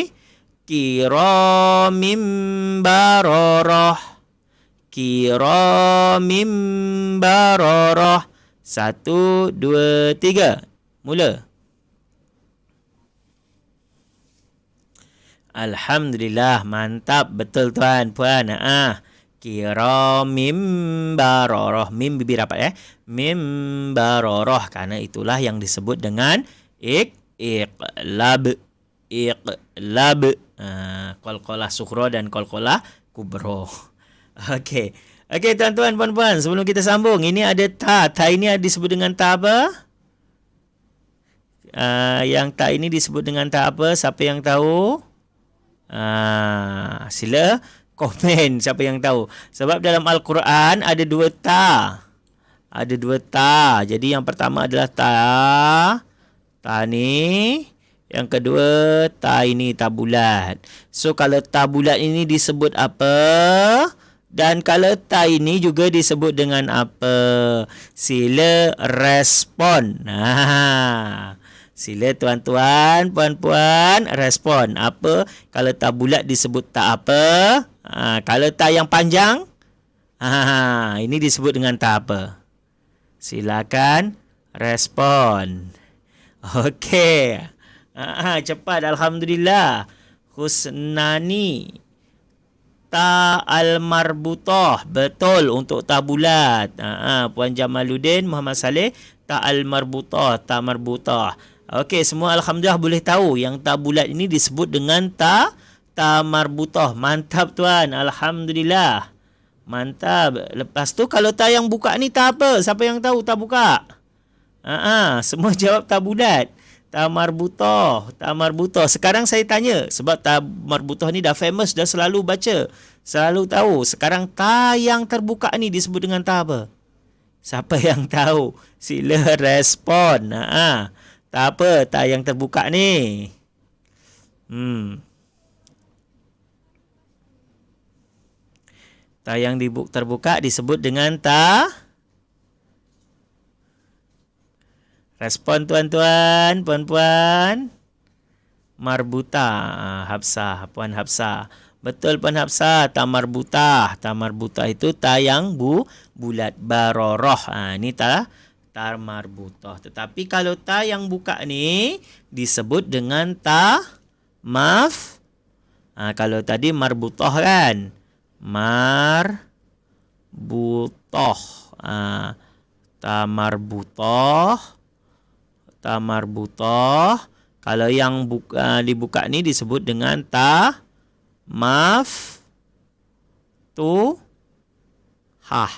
Kiramim bararah. Kiramim bararah. 1, 2, 3. Mula. Alhamdulillah, mantap. Betul tuan, puan. Kiramim bararah. Mim bibir rapat Mim bararah. Kerana itulah yang disebut dengan iqlab. Iqlab. Qalqalah sughra dan qalqalah kubra. Okey. Okey tuan-tuan, puan-puan, sebelum kita sambung, ini ada ta. Ta ini disebut dengan ta apa? Yang ta ini disebut dengan ta apa? Siapa yang tahu? Sila komen siapa yang tahu. Sebab dalam Al-Quran ada 2 ta. Ada 2 ta. Jadi yang pertama adalah ta. Ta ni. Yang kedua, ta ini, ta bulat. So, kalau ta bulat ini disebut apa? Dan kalau ta ini juga disebut dengan apa? Sila respon. Sila tuan-tuan, puan-puan, respon. Apa? Kalau ta bulat disebut ta apa? Kalau ta yang panjang, ini disebut dengan ta apa? Silakan respon. Okey. Cepat, alhamdulillah. Husnani. Ta al-marbutah. Betul untuk ta bulat. Puan Jamaluddin, Muhammad Saleh, ta al-marbutah, ta marbutah. Okey, semua alhamdulillah boleh tahu yang ta bulat ini disebut dengan ta marbutah. Mantap tuan, alhamdulillah. Mantap. Lepas tu kalau ta yang buka ni ta apa? Siapa yang tahu ta buka? Semua jawab ta bulat. Ta marbutah, ta marbutah. Sekarang saya tanya, sebab ta marbutah ni dah famous, dah selalu baca, selalu tahu. Sekarang ta yang terbuka ni disebut dengan ta apa? Siapa yang tahu? Sila respon. Ta apa? Ta yang terbuka ni. Ta yang terbuka disebut dengan ta. Respon tuan-tuan, puan-puan. Marbuta. Hafsah, Puan Hafsah. Betul Puan Hafsah, ta marbutah. Ta marbutah itu ta yang bulat. Bararah. Ini ta marbutah. Tetapi kalau ta yang buka ni disebut dengan ta maf. Kalau tadi marbutah kan? Marbutah. Ta marbutah. Ta marbutah. Kalau yang dibuka ni disebut dengan ta maf tu hah.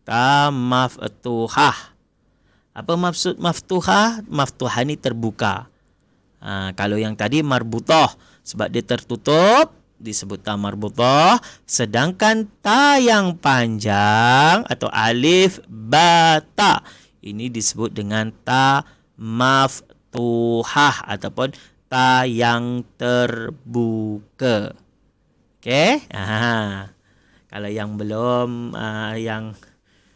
Ta maftuhah. Apa maksud maftuhah? Maftuhah ni terbuka. Kalau yang tadi marbutah, sebab dia tertutup, disebut ta marbutah. Sedangkan ta yang panjang atau alif ba ta, ini disebut dengan ta maftuhah ataupun ta yang terbuka. Okey? Kalau yang belum yang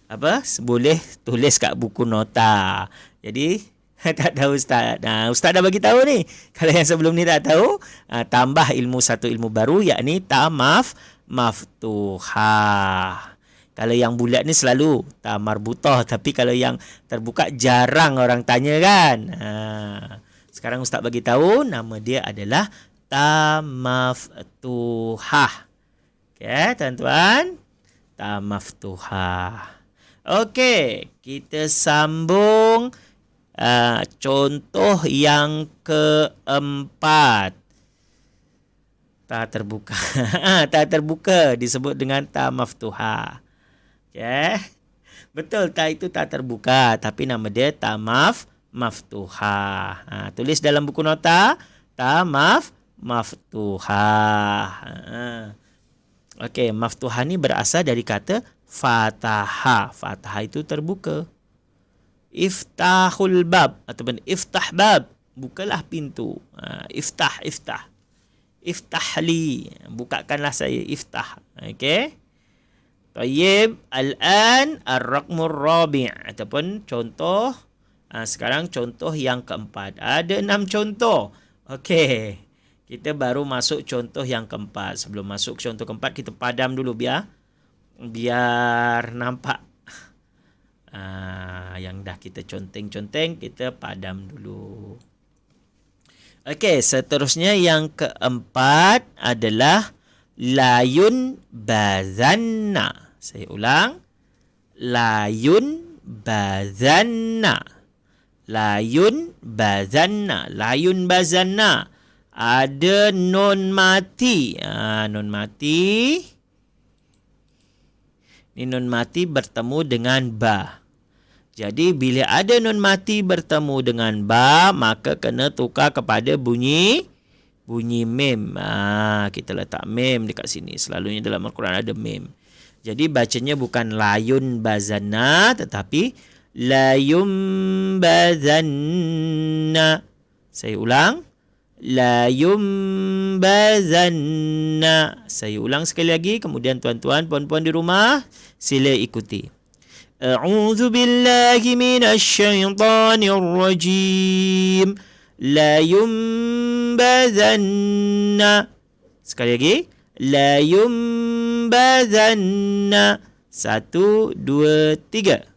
apa, boleh tulis kat buku nota. Jadi tak tahu Ustaz. Ustaz dah bagi tahu ni. Kalau yang sebelum ni tak tahu, tambah satu ilmu baru, yakni ta maftuhah. Kalau yang bulat ni selalu ta marbutah, tapi kalau yang terbuka jarang orang tanya kan. Sekarang Ustaz bagi tahu, nama dia adalah ta maftuhah. Okey, tuan-tuan. Ta maftuhah. Okey, kita sambung contoh yang keempat. Ta terbuka. Ta terbuka disebut dengan ta maftuhah. Okey. Betul, ta itu ta terbuka, tapi nama dia ta maftuhah. Tulis dalam buku nota, ta maftuhah. Okey, maftuhah ni berasal dari kata fataha. Fataha itu terbuka. Iftahul bab ataupun iftah bab, bukalah pintu. Iftah. Iftahli, bukakanlah saya. Iftah. Okey. Tayyib, al-an ar-raqmur rabi' ataupun contoh. Sekarang contoh yang keempat. Ada 6 contoh. Okey. Kita baru masuk contoh yang keempat. Sebelum masuk contoh keempat, kita padam dulu biar nampak. Yang dah kita conteng-conteng, kita padam dulu. Okey, seterusnya yang keempat adalah layun bazanna. Saya ulang. Layun bazanna. Layun bazanna. Layun bazanna. Ada nun mati. Nun mati. Ini nun mati bertemu dengan ba. Jadi bila ada nun mati bertemu dengan ba, maka kena tukar kepada bunyi mim. Kita letak mim dekat sini. Selalunya dalam Al-Quran ada mim. Jadi bacanya bukan layun bazanna, tetapi layum bazanna. Saya ulang. Layum bazanna. Saya ulang sekali lagi. Kemudian tuan-tuan, puan-puan di rumah, sila ikuti. A'udzu billahi minasy syaithanir rajim. La yumbazanna. Sekali lagi. La yumbazanna. 1, 2, 3.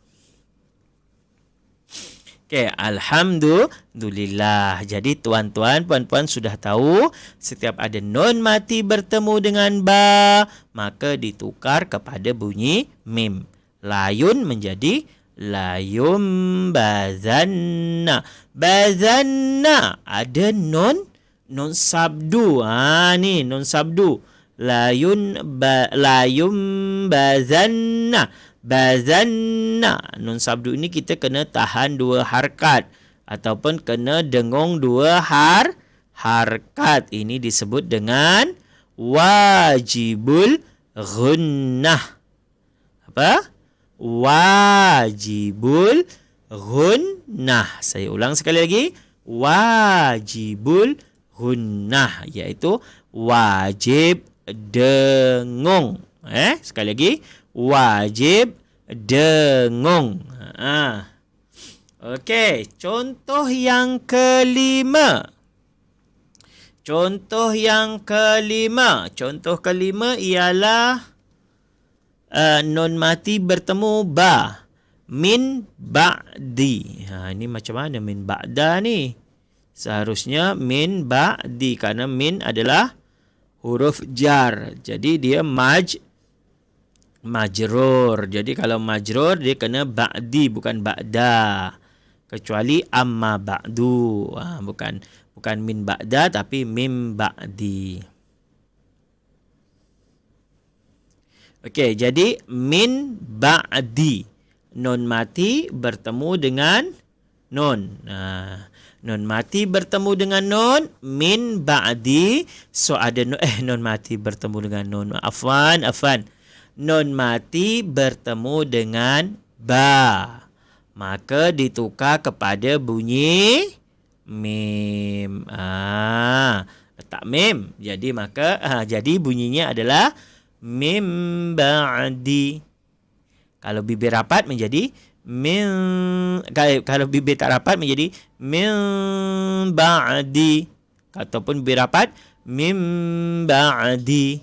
Okey, alhamdulillah. Jadi tuan-tuan, puan-puan sudah tahu, setiap ada nun mati bertemu dengan ba, maka ditukar kepada bunyi mim. Layun menjadi layum bazanna. Bazanna ada nun sabdu. Ni nun sabdu. Layum bazanna. Bazanna. Nun sabdu ini kita kena tahan 2 harkat ataupun kena dengung 2 harkat. Ini disebut dengan wajibul ghunnah. Apa? Wajibul ghunnah. Saya ulang sekali lagi. Wajibul ghunnah, iaitu wajib dengung. Sekali lagi. Wajib dengung. Okey, contoh yang kelima. Contoh kelima ialah nun mati bertemu ba. Min ba'di. Ini macam mana min ba'da ni? Seharusnya min ba'di, kerana min adalah huruf jar. Jadi dia majrur. Jadi kalau majrur dia kena ba'di, bukan ba'da. Kecuali amma ba'du. Bukan min ba'da tapi min ba'di. Okey, jadi min ba'di. Nun mati bertemu dengan nun. Nun mati bertemu dengan nun min ba'di. So ada nun mati bertemu dengan nun. Afwan. Nun mati bertemu dengan ba. Maka ditukar kepada bunyi mim. Letak mim. Jadi bunyinya adalah mim ba'di. Kalau bibir rapat menjadi min. Kalau bibir tak rapat menjadi min ba'di. Ataupun bibir rapat min ba'di.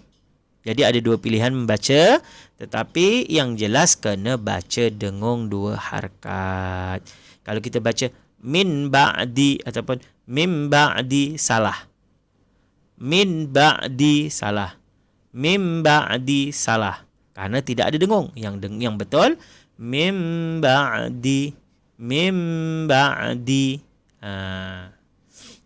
Jadi ada dua pilihan membaca, tetapi yang jelas kena baca dengung dua harakat. Kalau kita baca min ba'di ataupun min ba'di salah. Min ba'di salah. Min ba'di salah. Karena tidak ada dengung. Yang betul mim ba'di.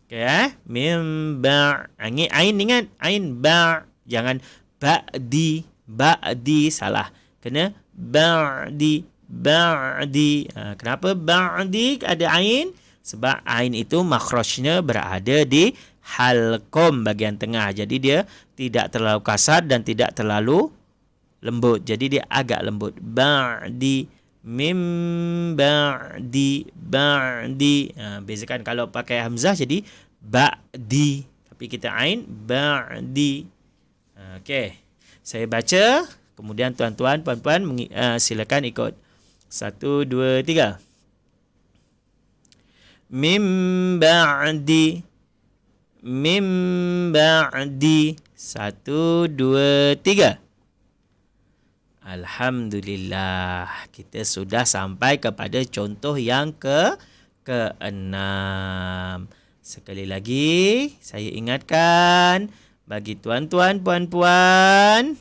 Okey, mim ba'. Ain ingat, ain ba'. Jangan ba'di salah. Kena ba'di. Kenapa ba'di ada ain? Sebab ain itu makhrajnya berada di halqum bahagian tengah. Jadi dia tidak terlalu kasar dan tidak terlalu lembut. Jadi dia agak lembut. Ba'di. Mim ba'di. Bezakan kalau pakai hamzah jadi ba'di. Tapi kita ain ba'di. Okey. Saya baca. Kemudian tuan-tuan, puan-puan silakan ikut. 1, 2, 3. Mim ba'di. 1, 2, 3. Alhamdulillah, kita sudah sampai kepada contoh yang ke-6. Sekali lagi, saya ingatkan bagi tuan-tuan, puan-puan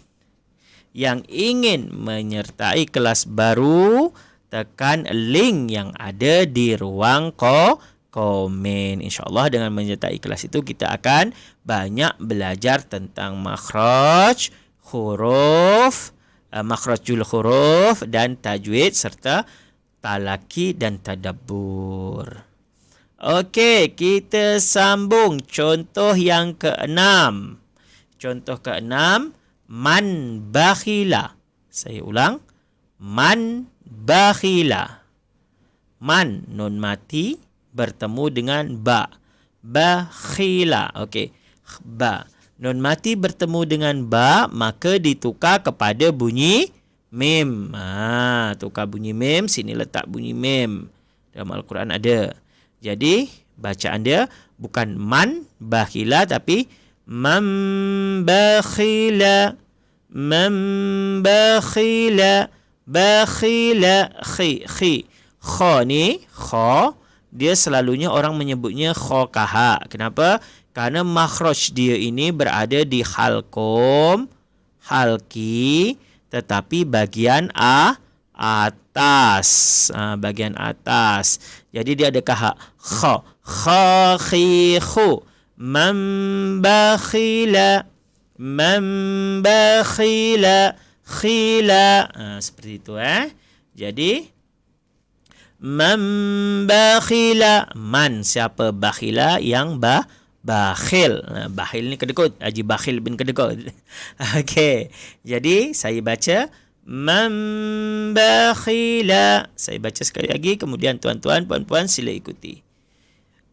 yang ingin menyertai kelas baru, tekan link yang ada di ruang komen. InsyaAllah dengan menyertai kelas itu kita akan banyak belajar tentang makhraj, huruf, makhrajul huruf dan tajwid serta talaki dan tadabbur. Okey, kita sambung contoh yang ke-6. Contoh ke-6, man bakhila. Saya ulang, man bakhila. Man nun mati bertemu dengan ba. Bakhila. Okey, ba. Nun mati bertemu dengan ba, maka ditukar kepada bunyi mim. Tukar bunyi mim, sini letak bunyi mim. Dalam Al-Quran ada. Jadi, bacaan dia bukan man bakhila, tapi man bakhila. Man bakhila. Bakhila. Khi. Kha ni, kha, dia selalunya orang menyebutnya kha kaha. Kenapa? Karena makhraj dia ini berada di halqum, halki, tetapi bagian atas. Bagian atas. Jadi dia ada kaha. Kha. Kha, khi, khu. Man bakhila. Man bakhila. Khila. Seperti itu. Jadi, man bakhila. Man, siapa bakhila? Yang bakhil. Bakhil ni kedekut. Haji Bakhil bin kedekut. Okey. Jadi, saya baca. Man bakhila. Saya baca sekali lagi. Kemudian tuan-tuan, puan-puan sila ikuti.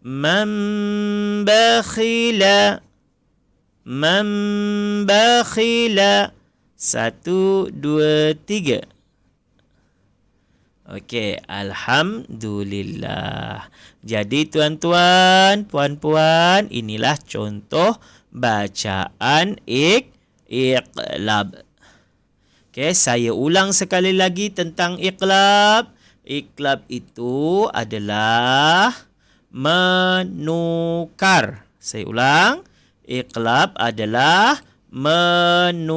Man bakhila. Man bakhila. 1, 2, 3. Okey, alhamdulillah. Jadi tuan-tuan, puan-puan, inilah contoh bacaan iqlab. Okey, saya ulang sekali lagi tentang iqlab. Iqlab itu adalah menukar. Saya ulang. Iqlab adalah menukar.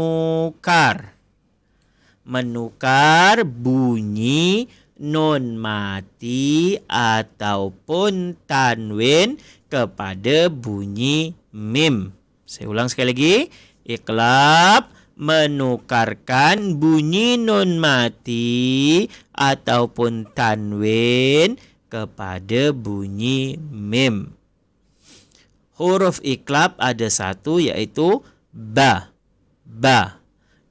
Menukar bunyi nun mati ataupun tanwin kepada bunyi mim. Saya ulang sekali lagi. Iqlab menukarkan bunyi nun mati ataupun tanwin kepada bunyi mim. Huruf iklab ada satu iaitu ba. Ba.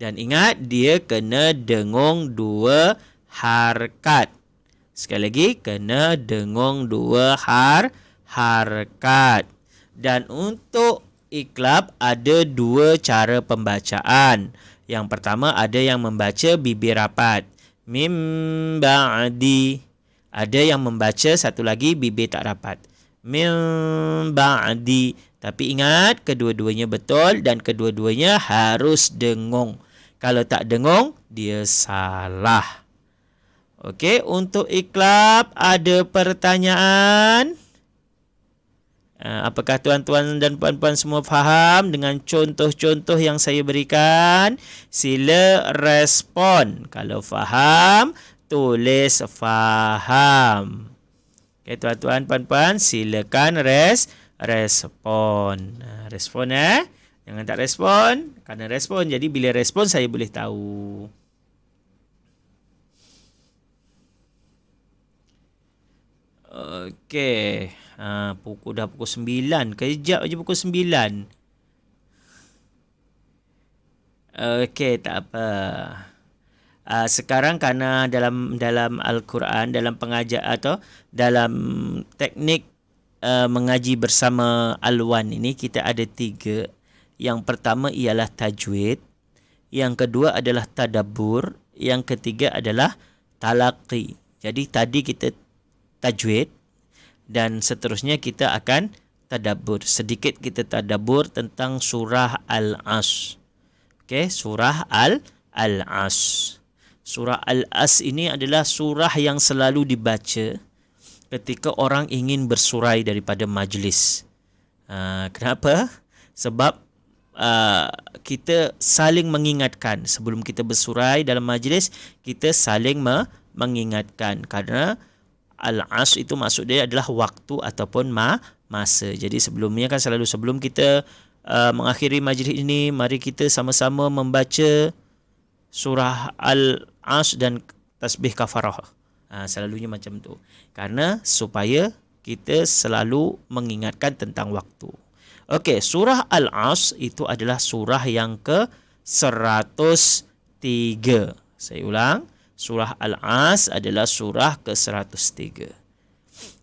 Dan ingat dia kena dengung dua harkat. Sekali lagi kena dengung dua harkat. Dan untuk iklab ada dua cara pembacaan. Yang pertama ada yang membaca bibir rapat. Mim ba'di. Ada yang membaca satu lagi bibir tak rapat. Mim ba'di. Tapi ingat kedua-duanya betul dan kedua-duanya harus dengung. Kalau tak dengung dia salah. Okey, untuk iklab ada pertanyaan? Apakah tuan-tuan dan puan-puan semua faham dengan contoh-contoh yang saya berikan? Sila respon. Kalau faham, tulis faham. Okey, tuan-tuan, puan-puan, silakan respon. Respon Jangan tak respon. Kerana respon, jadi bila respon saya boleh tahu. Okey. Dah pukul 9. Kejap je pukul 9. Okey, tak apa. Sekarang kerana dalam Al-Quran, dalam pengajar atau dalam teknik mengaji bersama Al-Wan ini, kita ada 3. Yang pertama ialah tajwid. Yang kedua adalah tadabbur. Yang ketiga adalah talaqi. Jadi tadi kita tajwid dan seterusnya kita akan tadabbur. Sedikit kita tadabbur tentang surah Al-As. Okey, surah Al-As. Surah Al-As ini adalah surah yang selalu dibaca ketika orang ingin bersurai daripada majlis. Kenapa? Sebab kita saling mengingatkan sebelum kita bersurai dalam majlis, kita saling mengingatkan kerana Al-As itu maksud dia adalah waktu ataupun masa. Jadi sebelumnya kan selalu sebelum kita mengakhiri majlis ini, mari kita sama-sama membaca surah Al-As dan tasbih kafarah. Selalunya macam tu. Karena supaya kita selalu mengingatkan tentang waktu. Okey, surah Al-As itu adalah surah yang ke-103. Saya ulang. Surah Al-As adalah surah ke-103.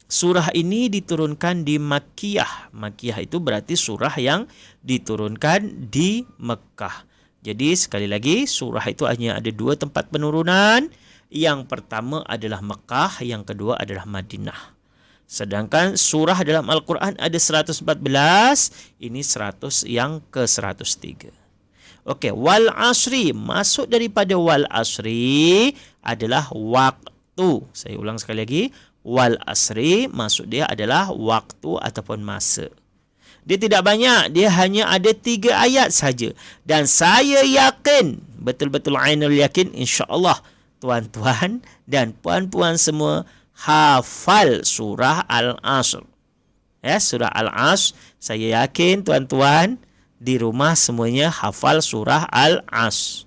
Surah ini diturunkan di Makkiyah. Makkiyah itu berarti surah yang diturunkan di Mekah. Jadi sekali lagi, surah itu hanya ada 2 tempat penurunan. Yang pertama adalah Mekah, yang kedua adalah Madinah. Sedangkan surah dalam Al-Quran ada 114, ini 100 yang ke-103. Okey, wal asri, maksud daripada wal asri adalah waktu. Saya ulang sekali lagi, wal asri maksud dia adalah waktu ataupun masa. Dia tidak banyak, dia hanya ada 3 ayat saja. Dan saya yakin, betul-betul ainul yakin, insya-Allah tuan-tuan dan puan-puan semua hafal surah Al-Asr. Surah Al-Asr, saya yakin tuan-tuan di rumah semuanya hafal surah Al-Asr.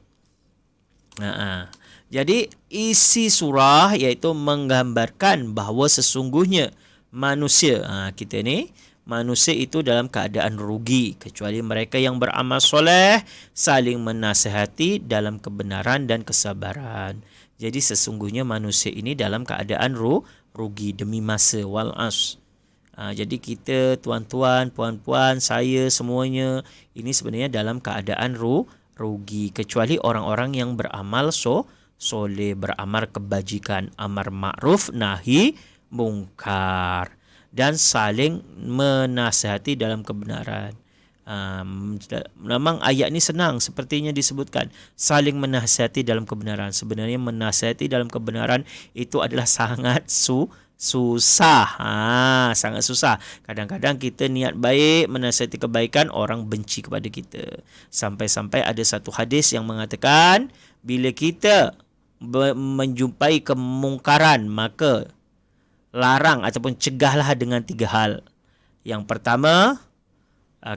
Jadi isi surah iaitu menggambarkan bahawa sesungguhnya manusia, kita ni manusia itu dalam keadaan rugi kecuali mereka yang beramal soleh, saling menasihati dalam kebenaran dan kesabaran. Jadi sesungguhnya manusia ini dalam keadaan rugi demi masa wal-asr. Jadi kita, tuan-tuan, puan-puan, saya semuanya ini sebenarnya dalam keadaan rugi kecuali orang-orang yang beramal soleh, beramal kebajikan, amar ma'ruf nahi mungkar dan saling menasihati dalam kebenaran. Memang ayat ni senang sepertinya disebutkan saling menasihati dalam kebenaran. Sebenarnya menasihati dalam kebenaran itu adalah sangat susah. Sangat susah. Kadang-kadang kita niat baik menasihati kebaikan, orang benci kepada kita. Sampai-sampai ada satu hadis yang mengatakan bila kita menjumpai kemungkaran, maka larang ataupun cegahlah dengan 3 hal. Yang pertama,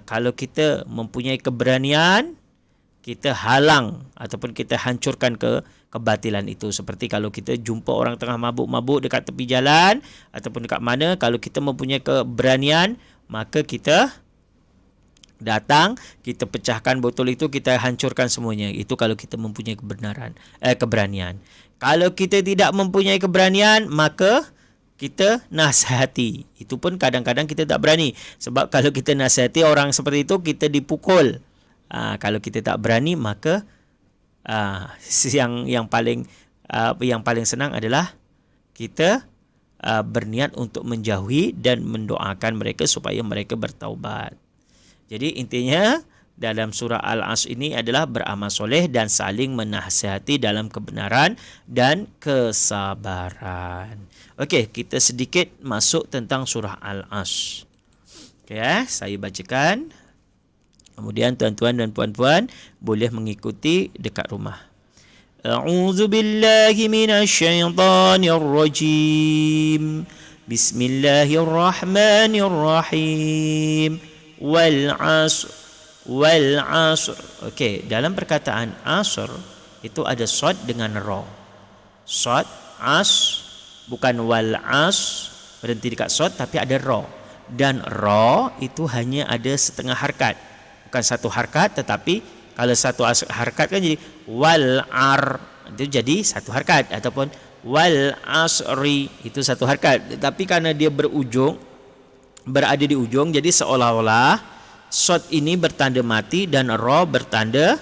kalau kita mempunyai keberanian, kita halang ataupun kita hancurkan kebatilan itu. Seperti kalau kita jumpa orang tengah mabuk-mabuk dekat tepi jalan ataupun dekat mana, kalau kita mempunyai keberanian, maka kita datang, kita pecahkan botol itu, kita hancurkan semuanya. Itu kalau kita mempunyai keberanian. Kalau kita tidak mempunyai keberanian, maka kita nasihati. Itu pun kadang-kadang kita tak berani. Sebab kalau kita nasihati orang seperti itu, kita dipukul. Kalau kita tak berani, maka yang paling senang adalah kita berniat untuk menjauhi dan mendoakan mereka supaya mereka bertaubat. Jadi intinya dalam surah Al-Asr ini adalah beramal soleh dan saling menasihati dalam kebenaran dan kesabaran. Okey, kita sedikit masuk tentang surah Al-Asr. Okey, saya bacakan. Kemudian tuan-tuan dan puan-puan boleh mengikuti dekat rumah. A'udzu billahi minasyaitonir rajim. Bismillahirrahmanirrahim. Wal 'asr. Wal 'asr. Okey, dalam perkataan asr itu ada shad dengan ra. Shad as bukan wal 'asr berhenti dekat shad tapi ada ra. Dan ra itu hanya ada setengah harkat. Bukan satu harkat, tetapi kalau satu harkat kan jadi wal ar, itu jadi satu harkat, ataupun wal asri itu satu harkat. Tapi karena dia berada di ujung, jadi seolah-olah shad ini bertanda mati dan ra bertanda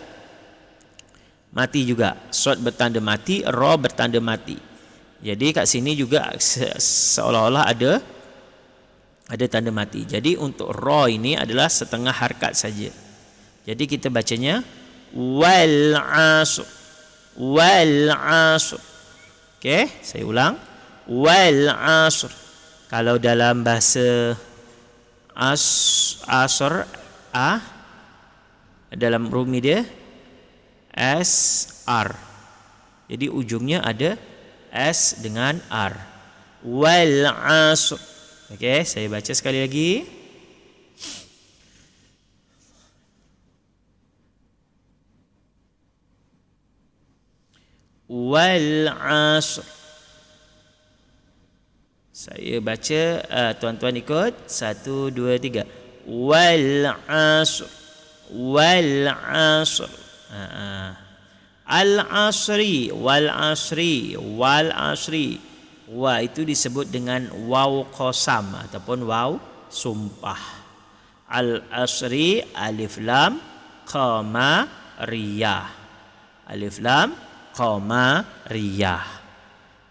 mati juga. Shad bertanda mati, ra bertanda mati. Jadi kat sini juga seolah-olah ada tanda mati. Jadi untuk ra ini adalah setengah harkat saja. Jadi kita bacanya wal 'asr. Wal 'asr. Okey, saya ulang. Wal 'asr. Kalau dalam bahasa asr dalam rumi dia SR. Jadi ujungnya ada S dengan R. Wal 'asr. Okey, saya baca sekali lagi. Wal 'asr. Saya baca, tuan-tuan ikut. 1 2 3. Wal 'asr. Wal 'asr. Al-asri, wal asri, wal asri. Wa itu disebut dengan waw qasam ataupun waw sumpah. Al-asri, alif lam qamariyah. Alif lam qamariyah.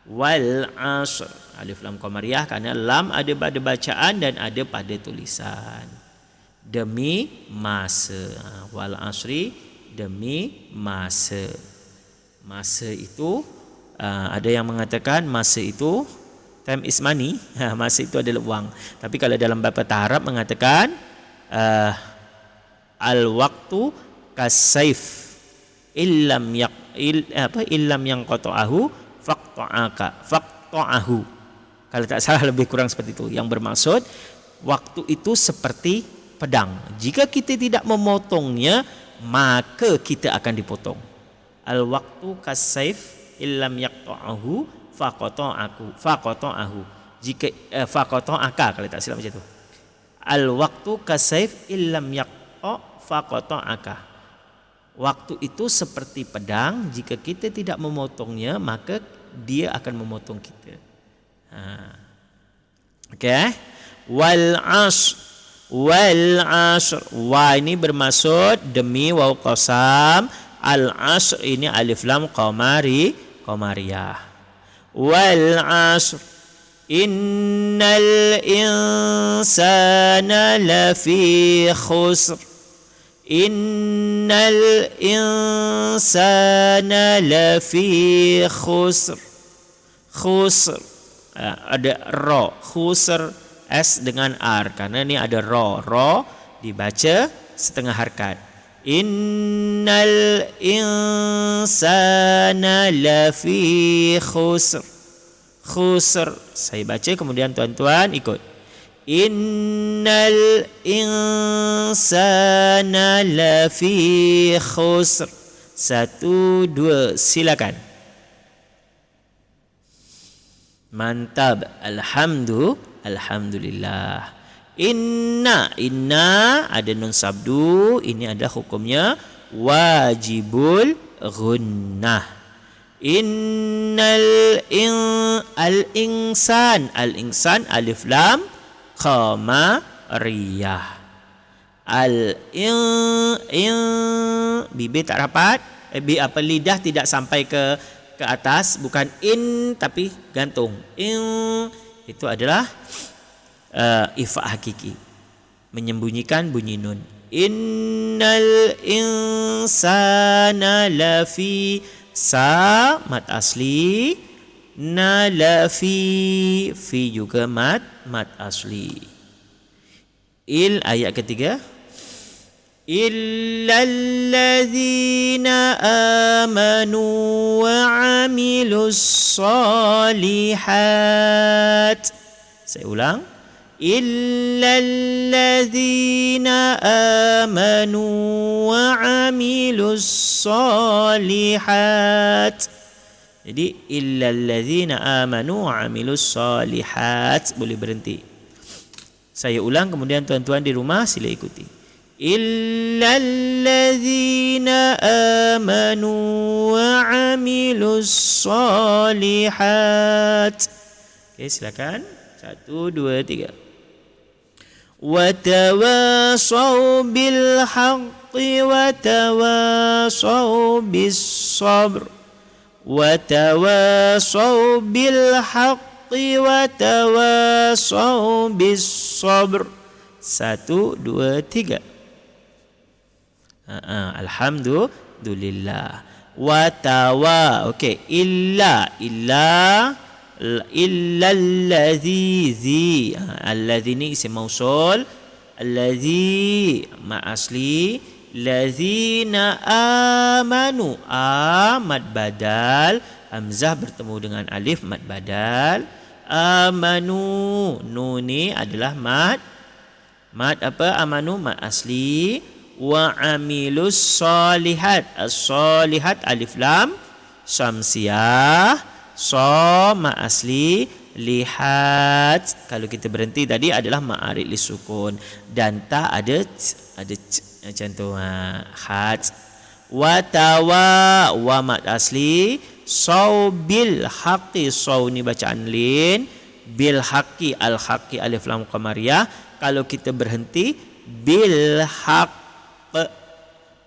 Wal asr, alif lam qamariyah kerana lam ada pada bacaan dan ada pada tulisan. Demi masa. Wal asri, demi masa. Masa itu ada yang mengatakan masa itu time is money. Masa itu adalah wang. Tapi kalau dalam bahasa Arab mengatakan al-waqtu kas-saif illam yang qata'ahu faqta'ahu. Kalau tak salah lebih kurang seperti itu. Yang bermaksud waktu itu seperti pedang. Jika kita tidak memotongnya, maka kita akan dipotong. Al-waqtu kas-saif illam yaqta'ahu faqta'ahu. Jika faqta'aka, kalau tak silap macam tu. Al-waqtu kas-saif illam faqta'aka. Waktu itu seperti pedang, jika kita tidak memotongnya, maka dia akan memotong kita. Okey. Wal 'asr. Wal 'asr. Wa ini bermaksud demi waw qasam. Al 'asr ini alif lam qamariyah. Wal 'asr. Innal insana lafi khusr. Innal insana lafi khusr. Khusr. Ada ra, khusr S dengan R karena ni ada ra. Ra dibaca setengah harkat. Innal insana lafi khusr. Khusr. Saya baca kemudian tuan-tuan ikut. Innal insana lafi khusr. 1, 2, silakan. Mantap. Alhamdulillah. Inna ada nun sabdu. Ini adalah hukumnya wajibul gunnah. Innal al-insan alif lam qamariyah. Bibir tak rapat, lidah tidak sampai ke atas, bukan in tapi gantung. Itu adalah ifa hakiki, menyembunyikan bunyi nun. Innal insana lafi mad asli, na lafi fi juga mad asli. Ayat ketiga. Illalladzina amanu wa amilus solihat. Saya ulang. Illalladzina amanu wa amilus solihat. Jadi illalladzina amanu wa amilus solihat. Boleh berhenti. Saya ulang, kemudian tuan-tuan di rumah sila ikuti. Illalladzina amanu wa amilus solihat. Okey, silakan. 1, 2, 3. Wa tawasaw bil haqqi wa tawasaw bis sabr. Wa tawasaw bil haqqi wa tawasaw bis sabr. 1, 2, 3. Alhamdulillah. Watawa. Okey. Illallazi. Allazi ni isim mausul. Allazi ma asli. Lazina amanu. Mad badal. Hamzah bertemu dengan alif mad badal. Amanu. Nun ni adalah mad apa? Amanu mad asli. Wa amilus solihat. As-solihat alif lam syamsiyah. Ma asli. Lihat. Kalau kita berhenti tadi adalah ma'arid li sukun. Dan ta ada macam tu. Hat. Watawa. Wa mad asli. Saw bil haqi. Saw ni bacaan lin. Bil haqi. Al-haqi alif lam qamariyah. Kalau kita berhenti bil haq.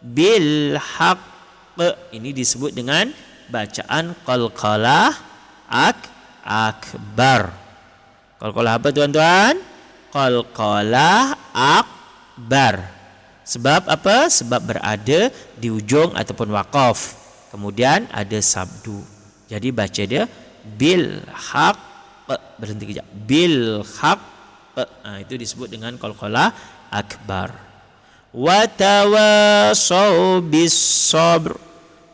Bil haq. Ini disebut dengan bacaan qalqalah akbar. Qalqalah apa tuan-tuan? Qalqalah akbar. Sebab apa? Sebab berada di ujung ataupun waqaf. Kemudian ada sabdu. Jadi baca dia bil haq. Berhenti kejap. Bil haq. Itu disebut dengan qalqalah akbar. Watawasaw bis sabr.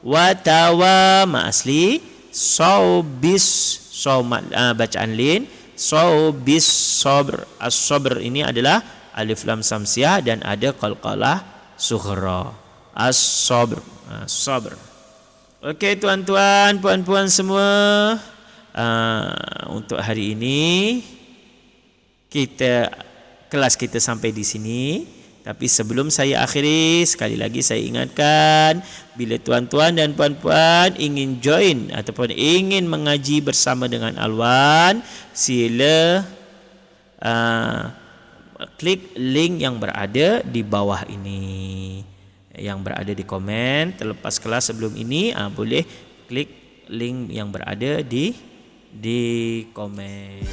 Watawa ma asli. Saw bis. Saw bacaan lin. Saw bis sabr. As-sabr ini adalah alif lam samsiah dan ada qalqalah sughra. As-sabr. Sabr. Okey tuan-tuan, puan-puan semua. Untuk hari ini kelas kita sampai di sini. Tapi sebelum saya akhiri, sekali lagi saya ingatkan, bila tuan-tuan dan puan-puan ingin join ataupun ingin mengaji bersama dengan Alwan, sila klik link yang berada di bawah ini, yang berada di komen terlepas kelas sebelum ini. Boleh klik link yang berada di komen.